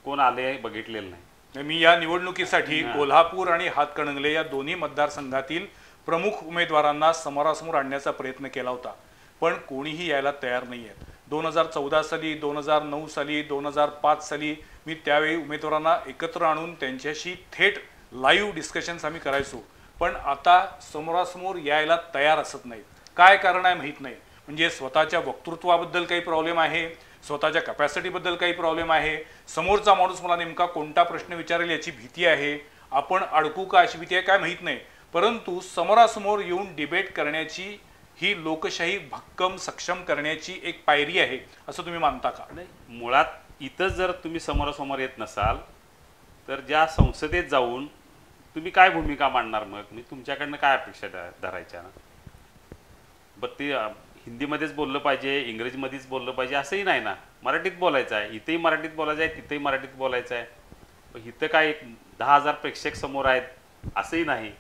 कोण आले बघितलेलं नाही. मी या निवडणुकीसाठी कोल्हापूर आणि हातकणंगले या दोन्ही मतदारसंघातील प्रमुख उमेदवारांना समोरासमोर आणण्याचा प्रयत्न केला होता, पण कोणीही यायला तयार नाही आहेत. 2014 साली, 2009 साली, 2005 साली मी त्यावेळी उमेदवारांना एकत्र आणून त्यांच्याशी थेट लाईव्ह डिस्कशन्स आम्ही करायचो, पण आता समोरासमोर यायला तयार असत नाहीत. काय कारण आहे माहीत नाही. म्हणजे स्वतःच्या वक्तृत्वाबद्दल काही प्रॉब्लेम आहे, स्वतःच्या कॅपॅसिटीबद्दल काही प्रॉब्लेम आहे, समोरचा माणूस मला नेमका कोणता प्रश्न विचारेल याची भीती आहे, आपण अडकू का अशी भीती आहे, काय माहीत नाही. परंतु समोरासमोर येऊन डिबेट करण्याची ही लोकशाही भक्कम सक्षम करण्याची एक पायरी आहे असं तुम्ही मानता का? नाही, मुळात इथंच जर तुम्ही समोरासमोर येत नसाल तर ज्या संसदेत जाऊन तुम्ही काय भूमिका मांडणार? मग मी तुमच्याकडनं काय अपेक्षा धरायच्या ना? बरं, ते हिंदीमध्येच बोललं पाहिजे, इंग्रजीमध्येच बोललं पाहिजे असंही नाही ना. मराठीत बोलायचं आहे, इथंही मराठीत बोलायचं आहे, तिथंही मराठीत बोलायचं आहे. इथं काय 10,000 प्रेक्षक समोर आहेत असंही नाही.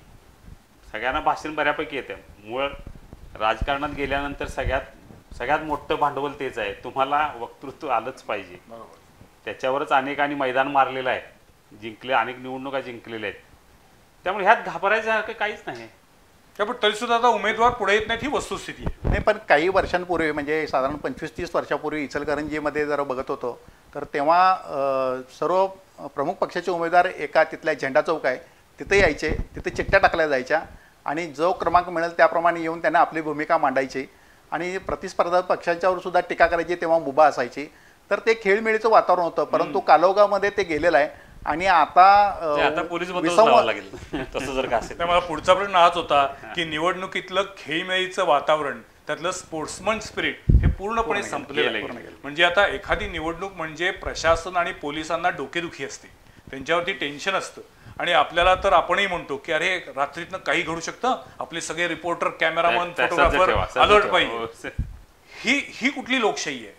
सगळ्यांना भाषण बऱ्यापैकी येते. मूळ राजकारणात गेल्यानंतर सगळ्यात मोठं भांडवल तेच आहे. तुम्हाला वक्तृत्व आलंच पाहिजे. त्याच्यावरच अनेकांनी मैदान मारलेलं आहे, अनेक निवडणुका जिंकलेल्या आहेत. त्यामुळे ह्यात घाबरायचं काहीच नाही. पण तरीसुद्धा आता उमेदवार पुढे येत नाहीत ही वस्तुस्थिती आहे. नाही, पण काही वर्षांपूर्वी म्हणजे साधारण 25-30 वर्षापूर्वी इचलकरंजीमध्ये जर बघत होतो तर तेव्हा सर्व प्रमुख पक्षाचे उमेदवार एका तिथल्या झेंडा चौक आहे तिथे यायचे, तिथे चिठ्ठ्या टाकल्या जायच्या आणि जो क्रमांक मिळेल त्याप्रमाणे येऊन त्यांना आपली भूमिका मांडायची आणि प्रतिस्पर्धा पक्षांच्यावर सुद्धा टीका करायची. तेव्हा मुभा असायची. तर ते खेळमेळीचं वातावरण होतं. परंतु कालोगामध्ये ते गेलेलं आहे आणि आता पोलीस लागेल तसं जर का असेल. मला पुढचा प्रश्न हाच होता की निवडणुकीतलं खेळमेळीचं वातावरण, त्यातलं स्पोर्ट्समन स्पिरिट हे पूर्णपणे संपलेलं आहे. म्हणजे आता एखादी निवडणूक म्हणजे प्रशासन आणि पोलिसांना डोकेदुखी असते, त्यांच्यावरती टेन्शन असतं आणि आपल्याला तर आपणही म्हणतो की अरे रात्रीतनं काही घडू शकतं, आपले सगळे रिपोर्टर, कॅमेरामन, फोटोग्राफर अलर्ट पाहिजे. ही कुठली लोकशाही आहे?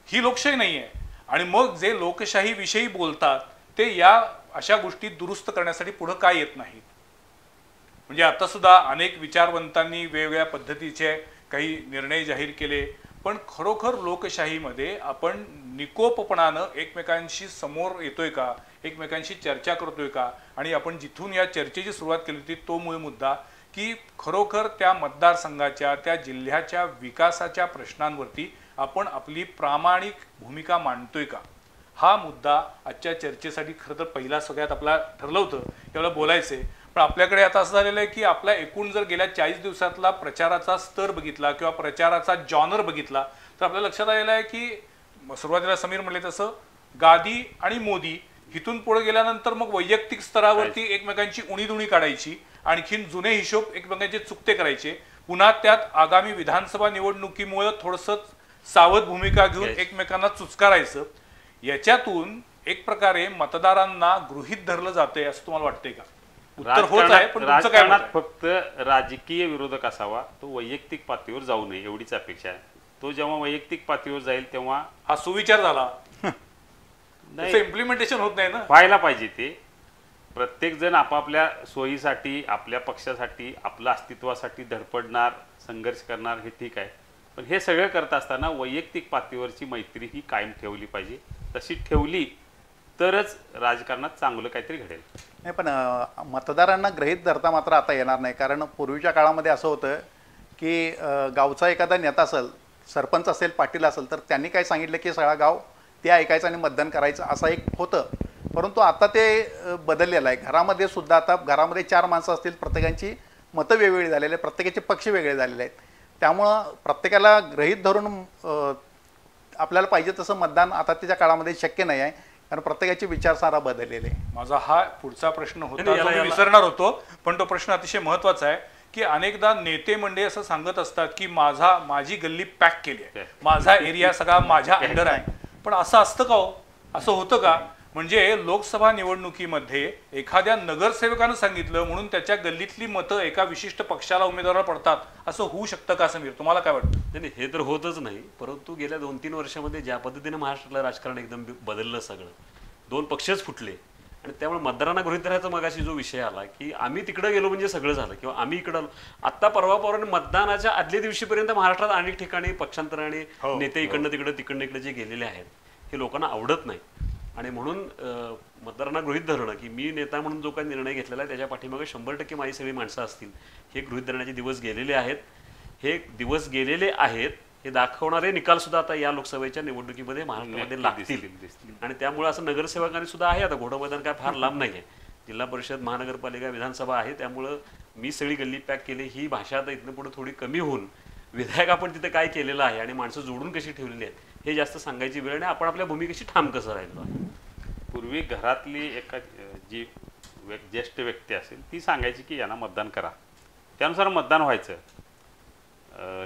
ही लोकशाही नाही आहे. आणि मग जे लोकशाही विषयी बोलतात ते या अशा गोष्टी दुरुस्त करण्यासाठी पुढे काय येत नाहीत. म्हणजे आता सुद्धा अनेक विचारवंतांनी वेगवेगळ्या पद्धतीचे काही निर्णय जाहीर केले, पण खरोखर लोकशाहीमध्ये आपण निकोपपणानं एकमेकांशी समोर येतोय का, एकमेकांशी चर्चा करतोय का, आणि आपण जिथून या चर्चेची सुरुवात केली होती तो मूळ मुद्दा की खरोखर त्या मतदारसंघाच्या त्या जिल्ह्याच्या विकासाच्या प्रश्नांवरती आपण आपली प्रामाणिक भूमिका मांडतोय का, हा मुद्दा आजच्या चर्चेसाठी खरं तर पहिला सगळ्यात आपला ठरलं होतं त्यावेळेला बोलायचे. पण आपल्याकडे आता असं झालेलं आहे की आपला एकूण जर गेल्या 40 दिवसातला प्रचाराचा स्तर बघितला किंवा प्रचाराचा जॉनर बघितला तर आपल्या लक्षात आलेलं आहे की सुरुवातीला समीर म्हणले तसं गादी आणि मोदी, इथून पुढे गेल्यानंतर मग वैयक्तिक स्तरावरती एकमेकांची उणीधुणी काढायची, आणखीन जुने हिशोब एकमेकांचे चुकते करायचे, पुन्हा त्यात आगामी विधानसभा निवडणुकीमुळे थोडंसं सावध भूमिका घेऊन एकमेकांना चुचकारायचं. याच्यातून एक प्रकारे मतदारांना गृहीत धरलं जातंय असं तुम्हाला वाटतंय का? उत्तर होत आहे, पण तुमचं काय मत राजकारणात आहे? फक्त राजकीय विरोधक असावा, तो वैयक्तिक पातळीवर जाऊ नये एवढीच अपेक्षा आहे. तो जेव्हा वैयक्तिक पातळीवर जाईल तेव्हा हा सुविचार झाला, नाही इम्प्लिमेंटेशन होत नाही ना. व्हायला पाहिजे. ते प्रत्येक जण आपापल्या सोयीसाठी, आपल्या पक्षासाठी, आपल्या अस्तित्वासाठी धडपडणार, संघर्ष करणार, हे ठीक आहे. पण हे सगळं करत असताना वैयक्तिक पातळीवरची मैत्री ही कायम ठेवली पाहिजे. तशी ठेवली तरच राजकारणात चांगलं काहीतरी घडेल. नाही, पण मतदारांना गृहीत धरता मात्र आता येणार नाही. कारण पूर्वीच्या काळामध्ये असं होतं की गावचा एखादा नेता असेल, सरपंच असेल, पाटील असेल, तर त्यांनी काय सांगितलं की सगळा गाव ते ऐकायचं आणि मतदान करायचं, असं एक होतं. परंतु आता ते बदललेलं आहे. घरामध्ये सुद्धा आता घरामध्ये 4 माणसं असतील, प्रत्येकांची मतं वेगवेगळी झालेली आहेत, प्रत्येकाचे पक्ष वेगळे झालेले आहेत. त्यामुळं प्रत्येकाला गृहीत धरून आपल्याला पाहिजे तसं मतदान आता त्याच्या काळामध्ये शक्य नाही आहे, कारण प्रत्येकाची विचारधारा बदललेली आहे. माझा हा पुढचा प्रश्न होता, नाही, जो मी याला- विसरणार होतो, पण तो प्रश्न अतिशय महत्वाचा आहे की अनेकदा नेते मंडळी असं सांगत असतात की माझी गल्ली पॅक केली आहे, माझा एरिया सगळा माझ्या अंडर आहे. पण असं असतं का हो? असं होतं का? म्हणजे लोकसभा निवडणुकीमध्ये एखाद्या नगरसेवकानं सांगितलं म्हणून त्याच्या गल्लीतली मतं एका विशिष्ट पक्षाला उमेदवाराला पडतात, असं होऊ शकतं का समीर? तुम्हाला काय वाटतं? नाही, हे तर होतच नाही. परंतु गेल्या 2-3 वर्षामध्ये ज्या पद्धतीने महाराष्ट्रातलं राजकारण एकदम बदललं, सगळं 2 पक्षच फुटले, आणि त्यामुळे मतदारांना गृहीत धरायचा मगाशी जो विषय आला की आम्ही तिकडे गेलो म्हणजे सगळं झालं, किंवा आम्ही इकडं आलो. आत्ता परवा मतदानाच्या आदल्या दिवशीपर्यंत महाराष्ट्रात अनेक ठिकाणी पक्षांतराने नेते इकडनं तिकडं इकडे जे गेलेले आहेत हे लोकांना आवडत नाही. आणि म्हणून मतदारांना गृहीत धरणं की मी नेता म्हणून जो काही निर्णय घेतलेला आहे त्याच्या पाठीमागे 100% माझी सगळी माणसं असतील, हे गृहीत धरण्याचे दिवस गेलेले आहेत. हे दिवस गेलेले आहेत हे दाखवणारे निकाल सुद्धा आता या लोकसभेच्या निवडणुकीमध्ये महाराष्ट्रामध्ये लागतील. आणि त्यामुळे असं नगरसेवकांनी सुद्धा आहे, आता घोडं मैदान काय फार लांब नाही आहे, जिल्हा परिषद, महानगरपालिका, विधानसभा आहे. त्यामुळं मी सगळी गल्ली पॅक केली ही भाषा आता इथनं पुढे थोडी कमी होऊन विधायक आपण तिथे काय केलेलं आहे आणि माणसं जोडून कशी ठेवलेली आहेत हे जास्त सांगायची वेळ नाही. आपण आपल्या भूमिकेशी ठाम कसं राहिलो आहे. पूर्वी घरातली एका जी ज्येष्ठ व्यक्ती असेल ती सांगायची की यांना मतदान करा, त्यानुसार मतदान व्हायचं.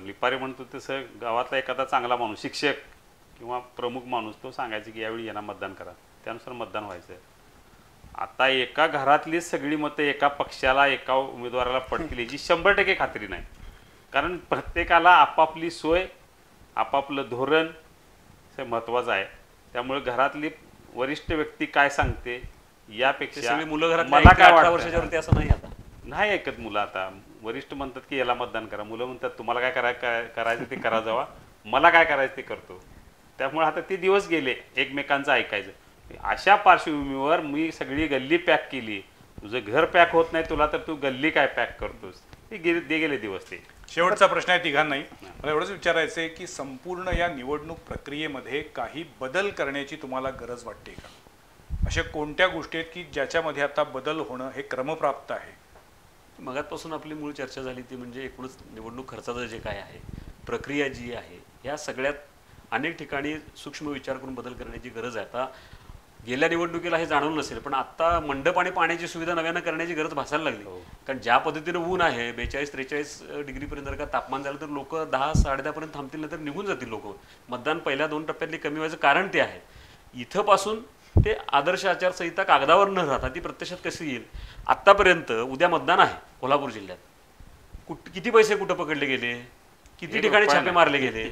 लिपारे म्हणतो तसं गावातला एखादा चांगला माणूस, शिक्षक किंवा प्रमुख माणूस, तो सांगायचा की यावेळी यांना मतदान करा, त्यानुसार मतदान व्हायचं. आता एका घरातली सगळी मतं एका पक्षाला, एका उमेदवाराला पडतील याची 100% खात्री नाही. कारण प्रत्येकाला आपापली सोय, आपापलं धोरण हे महत्त्वाचं आहे. त्यामुळे घरातली वरिष्ठ व्यक्ती काय सांगते यापेक्षा सगळी मुलं घरात मला काय 18 वाटतं, वर्षाच्या वरती असं नाही. आता नाही ऐकत मुलं. आता वरिष्ठ म्हणतात की याला मतदान करा, मुलं म्हणतात तुम्हाला काय करायचं ते करा जावा, मला काय करायचं ते करतो. त्यामुळे आता ते दिवस गेले एकमेकांचं ऐकायचं. अशा पार्श्वभूमीवर मी सगळी गल्ली पॅक केली, तुझं घर पॅक होत नाही तुला तर तू गल्ली काय पॅक करतोस, ते गेले दिवस. ते शेवटचा प्रश्न आहे तिघांनाही. मला एवढंच विचारायचं आहे की संपूर्ण या निवडणूक प्रक्रियेमध्ये काही बदल करण्याची तुम्हाला गरज वाटते का? अशा कोणत्या गोष्टी आहेत की ज्याच्यामध्ये आता बदल होणं हे क्रमप्राप्त आहे? मगातपासून आपली मूळ चर्चा झाली ती म्हणजे एकूणच निवडणूक खर्चाचं जे काय आहे, प्रक्रिया जी आहे, ह्या सगळ्यात अनेक ठिकाणी सूक्ष्म विचार करून बदल करण्याची गरज आहे. आता गेल्या निवडणुकीला हे जाणवलं नसेल, पण आता मंडप आणि पाण्याची सुविधा नव्यानं करण्याची गरज भासायला लागली. कारण ज्या पद्धतीने ऊन आहे, 42-43 डिग्रीपर्यंत जर का तापमान झालं तर लोक 10-10:30 पर्यंत थांबतील, नंतर निघून जातील लोक. मतदान पहिल्या 2 टप्प्यातली कमी व्हायचं कारण ते आहे. इथंपासून ते आदर्श आचारसंहिता कागदावर न राहता ती प्रत्यक्षात कशी येईल. आत्तापर्यंत उद्या मतदान आहे कोल्हापूर जिल्ह्यात, किती पैसे कुठं पकडले गेले, किती ठिकाणी छापे मारले गेले,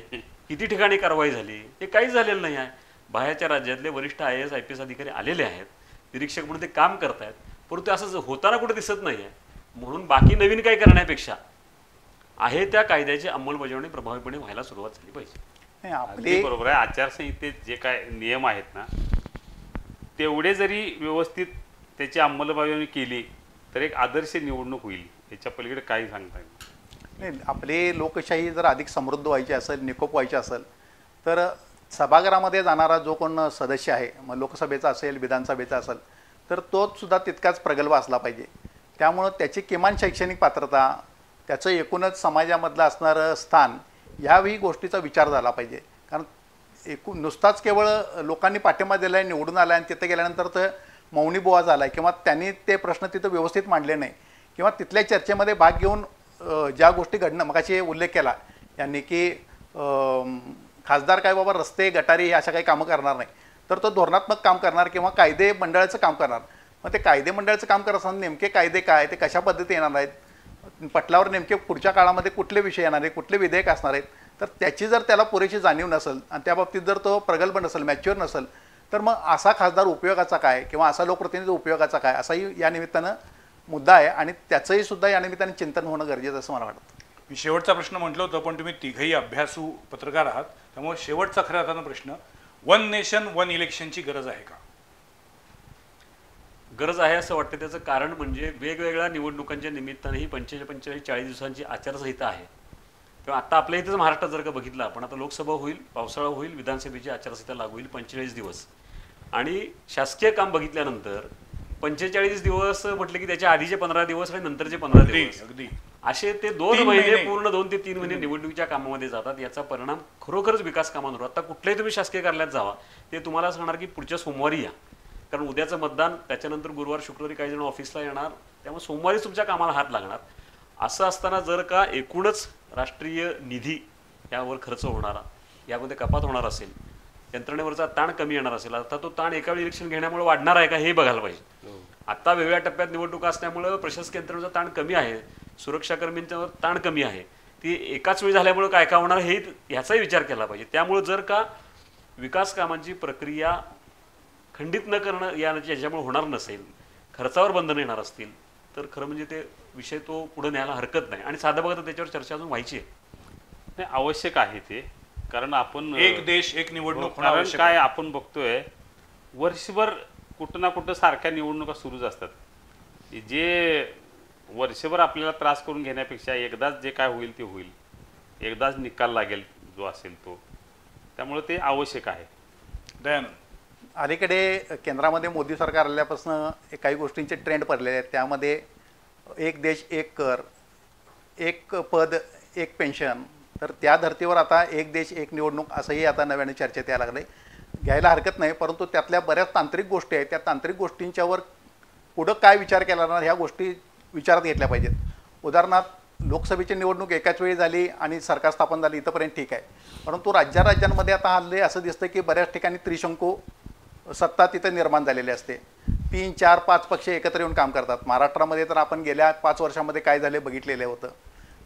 किती ठिकाणी कारवाई झाली, हे काहीच झालेलं नाही आहे. बाहेरच्या राज्यातले वरिष्ठ IAS IPS अधिकारी आलेले आहेत, निरीक्षक म्हणून ते काम करतायत, परंतु असं होताना कुठे दिसत नाही आहे. म्हणून बाकी नवीन काही करण्यापेक्षा आहे त्या कायद्याची अंमलबजावणी प्रभावीपणे व्हायला सुरुवात झाली पाहिजे. नाही, अगदी बरोबर आहे. आचारसंहितेत जे काय नियम आहेत ना, तेवढे जरी व्यवस्थित त्याची अंमलबजावणी केली तर एक आदर्श निवडणूक होईल. याच्या पलीकडे काही सांगता येईल नाही, आपली लोकशाही जर अधिक समृद्ध व्हायची असेल, निकोप व्हायची असेल, तर सभागृहामध्ये जाणारा जो कोण सदस्य आहे, मग लोकसभेचा असेल, विधानसभेचा असेल, तर तोच सुद्धा तितकाच प्रगल्भ असला पाहिजे. त्यामुळं त्याची किमान शैक्षणिक पात्रता, त्याचं एकूणच समाजामधलं असणारं स्थान, ह्याही गोष्टीचा विचार झाला पाहिजे. कारण नुसताच केवळ लोकांनी पाठिंबा दिला आहे, निवडून आला आहे आणि तिथं गेल्यानंतर तर मौनी बुवा झाला आहे किंवा त्यांनी ते प्रश्न तिथं व्यवस्थित मांडले नाही किंवा तिथल्या चर्चेमध्ये भाग घेऊन ज्या गोष्टी घडणं, मगाशी उल्लेख केला यांनी की खासदार काय बाबा रस्ते गटारी हे अशा काही कामं करणार नाही, तर तो धोरणात्मक काम करणार किंवा कायदे मंडळाचं काम करणार. मग ते कायदे मंडळाचं काम करत असताना नेमके कायदे काय, ते कशा पद्धती येणार आहेत, पटलावर नेमके पुढच्या काळामध्ये कुठले विषय येणार आहेत, कुठले विधेयक असणार आहेत, तर त्याची जर त्याला पुरेशी जाणीव नसेल आणि त्या बाबतीत जर तो प्रगल्भ नसेल, मॅच्युअर नसेल, तर मग असा खासदार उपयोगाचा काय किंवा असा लोकप्रतिनिधी उपयोगाचा काय, असाही या निमित्तानं मुद्दा आहे आणि त्याचंही सुद्धा या निमित्ताने चिंतन होणं गरजेचं असं मला वाटतं. मी शेवटचा प्रश्न म्हटलं होतं, पण तुम्ही तिघही अभ्यासू पत्रकार आहात, त्यामुळे शेवटचा खऱ्या अर्थानं प्रश्न, वन नेशन वन इलेक्शनची गरज आहे का? गरज आहे असं वाटतं. त्याचं कारण म्हणजे वेगवेगळ्या निवडणुकांच्या निमित्तानेही 45-40 दिवसांची आचारसंहिता आहे. तेव्हा आता आपल्या इथंच महाराष्ट्रात जर का बघितलं आपण, आता लोकसभा होईल, पावसाळा होईल, विधानसभेची आचारसंहिता लागू होईल 45 दिवस, आणि शासकीय काम बघितल्यानंतर 45 दिवस म्हटले की त्याच्या आधीचे 15 दिवस आणि नंतरचे 15 दिवस, अगदी असे ते 2 महिने पूर्ण 2 ते 3 महिने निवडणुकीच्या कामामध्ये जातात. याचा परिणाम खरोखरच विकास कामांवर. आता कुठल्याही तुम्ही शासकीय कार्यालयात जावा, ते तुम्हाला सांगणार की पुढच्या सोमवारी या, कारण उद्याचं मतदान, त्याच्यानंतर गुरुवार शुक्रवारी काही जण ऑफिसला येणार, त्यामुळे सोमवारीच तुमच्या कामाला हात लागणार. असं असताना जर का एकूणच राष्ट्रीय निधी यावर खर्च होणारा, यामध्ये कपात होणार असेल, यंत्रणेवरचा ताण कमी येणार असेल, आता तो ताण एका वेळी इलेक्शन घेण्यामुळे वाढणार आहे का हे बघायला पाहिजे. आता वेगळ्या टप्प्यात निवडणुका असल्यामुळे प्रशासकीय यंत्रणेचा ताण कमी आहे, सुरक्षाकर्मींच्यावर ताण कमी आहे, ती एकाच वेळी झाल्यामुळे काय काय होणार हे ह्याचाही विचार केला पाहिजे. त्यामुळे जर का विकास कामांची प्रक्रिया खंडित न करणं याच्यामुळे होणार नसेल, खर्चावर बंधनं येणार असतील, तर खरं म्हणजे ते विषय तो पुढे न्यायला हरकत नाही. आणि साधं बघा तर त्याच्यावर चर्चा अजून व्हायची आहे. नाही, आवश्यक आहे ते, कारण आपण एक देश एक निवडणूक होणं कारण आवश्यक काय आहे. आपण बघतोय वर्षभर कुठं ना कुठं सारख्या निवडणुका सुरूच असतात. जे वर्षभर आपल्याला त्रास करून घेण्यापेक्षा एकदाच जे काय होईल ते होईल, एकदाच निकाल लागेल जो असेल तो, त्यामुळे ते आवश्यक आहे. दयानंद, अलीकडे केंद्रामध्ये मोदी सरकार आल्यापासून काही गोष्टींचे ट्रेंड पडलेले आहेत. त्यामध्ये एक देश एक कर, एक पद एक पेन्शन, तर त्या धर्तीवर आता एक देश एक निवडणूक असंही आता नव्याने चर्चेत यायला लागले. घ्यायला हरकत नाही, परंतु त्यातल्या बऱ्याच तांत्रिक गोष्टी आहेत, त्या तांत्रिक गोष्टींच्यावर पुढं काय विचार केला जाणार ह्या गोष्टी विचारात घेतल्या पाहिजेत. उदाहरणार्थ लोकसभेची निवडणूक एकाच वेळी झाली आणि सरकार स्थापन झाली, इथंपर्यंत ठीक आहे, परंतु राज्यांमध्ये आता हल्ली असं दिसतं की बऱ्याच ठिकाणी त्रिशंकू सत्ता तिथं निर्माण झालेली असते. 3, 4, 5 पक्ष एकत्र येऊन काम करतात. महाराष्ट्रामध्ये तर आपण गेल्या 5 वर्षामध्ये काय झाले बघितलेलं होतं.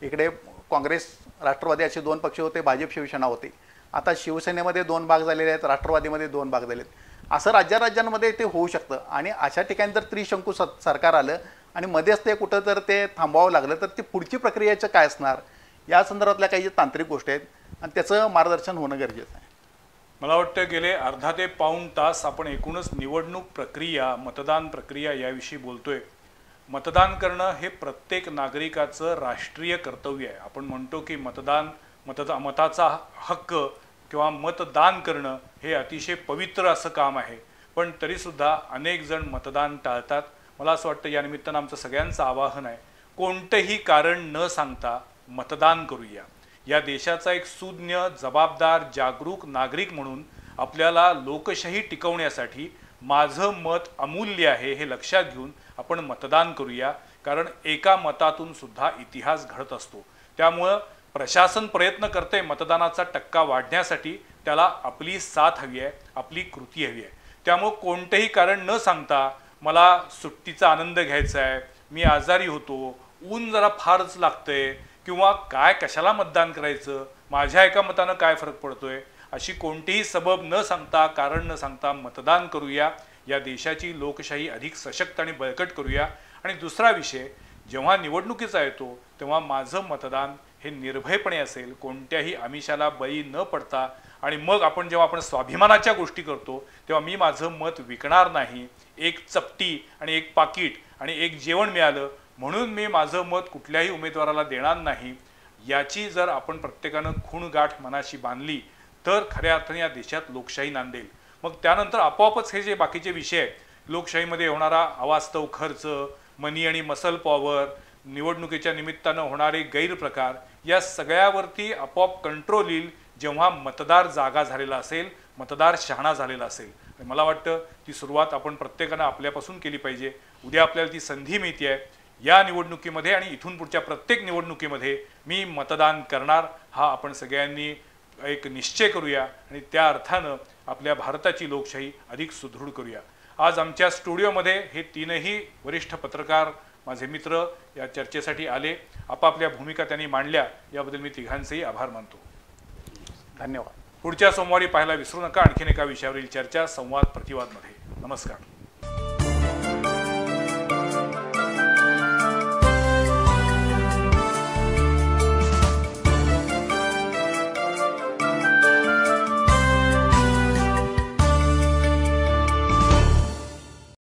इकडे काँग्रेस राष्ट्रवादी असे 2 पक्ष होते, भाजप शिवसेना होते. आता शिवसेनेमध्ये 2 भाग झालेले आहेत, राष्ट्रवादीमध्ये 2 भाग झालेत. असं राज्यांमध्ये ते होऊ शकतं. आणि अशा ठिकाणी जर त्रिशंकू सरकार आलं आणि मध्येच ते कुठं जर ते थांबवावं लागलं, तर ती पुढची प्रक्रियेचं काय असणार, या संदर्भातल्या काही ज्या तांत्रिक गोष्टी आहेत आणि त्याचं मार्गदर्शन होणं गरजेचं आहे. मला वाटतं गेले अर्धा ते पाऊण तास आपण एकूणच निवडणूक प्रक्रिया, मतदान प्रक्रिया याविषयी बोलतोय. मतदान करणं हे प्रत्येक नागरिकाचं राष्ट्रीय कर्तव्य आहे. आपण म्हणतो की मताचा हक्क किंवा मतदान करणं हे अतिशय पवित्र असं काम आहे, पण तरीसुद्धा अनेक जण मतदान टाळतात. मला असं वाटतं या निमित्तानं आमचं सगळ्यांचं आवाहन आहे, कोणतंही कारण न सांगता मतदान करूया. या देशाचा एक सुज्ञ, जबाबदार, जागरूक नागरिक म्हणून आपल्याला लोकशाही टिकवण्यासाठी माझं मत अमूल्य आहे हे लक्षात घेऊन आपण मतदान करूया. कारण एका मतातून सुद्धा इतिहास घडत असतो. त्यामुळं प्रशासन प्रयत्न करते मतदानाचा टक्का वाढण्यासाठी, त्याला आपली साथ हवी आहे, आपली कृती हवी आहे. त्यामुळं कोणतंही कारण न सांगता मला सुट्टीचा आनंद घ्यायचा आहे, मी आजारी होतो, ऊन जरा फारच लागतंय, किंवा काय कशाला मतदान करायचं, माझ्या एका मतानं काय फरक पडतोय, अशी कोणतीही सबब न सांगता, कारण न सांगता मतदान करूया. या देशाची लोकशाही अधिक सशक्त आणि बळकट करूया. आणि दुसरा विषय, जेव्हा निवडणुकीचा येतो तेव्हा माझं मतदान हे निर्भयपणे असेल, कोणत्याही आमिषाला बळी न पडता. आणि मग जेव्हा आपण स्वाभिमानाच्या गोष्टी करतो तेव्हा मी माझं मत विकणार नाही. एक चपटी आणि एक पाकीट आणि एक जेवण मिळालं म्हणून मी माझं मत कुठल्याही उमेदवाराला देणार नाही. याची जर आपण प्रत्येकानं खूणगाठ मनाशी बांधली तर खऱ्या अर्थाने या देशात लोकशाही नांदेल. मग त्यानंतर आपोआपच हे जे बाकीचे विषय आहेत, लोकशाहीमध्ये होणारा अवास्तव खर्च, मनी आणि मसल पॉवर, निवडणुकीच्या निमित्तानं होणारे गैरप्रकार, या सगळ्यावरती आपोआप कंट्रोल येईल जेव्हा मतदार जागा झालेला असेल, मतदार शहाणा झालेला असेल. मला वाटतं ती सुरुवात आपण प्रत्येकानं आपल्यापासून केली पाहिजे. उद्या आपल्याला ती संधी मिळते आहे. या निवडणुकीमध्ये आणि इथून पुढच्या प्रत्येक निवडणुकीमध्ये मी मतदान करणार, हा आपण सगळ्यांनी एक निश्चय करूया आणि त्या अर्थानं आपल्या भारताची लोकशाही अधिक सुदृढ करूया. आज आमच्या स्टुडिओमध्ये हे तीनही वरिष्ठ पत्रकार माझे मित्र या चर्चेसाठी आले. आपापल्या भूमिका त्यांनी मांडल्या, याबद्दल मी तिघांचेही आभार मानतो. धन्यवाद. पुढच्या सोमवारी पाहायला विसरू नका आणखीन एका विषयावरील चर्चा संवाद प्रतिवादमध्ये. नमस्कार.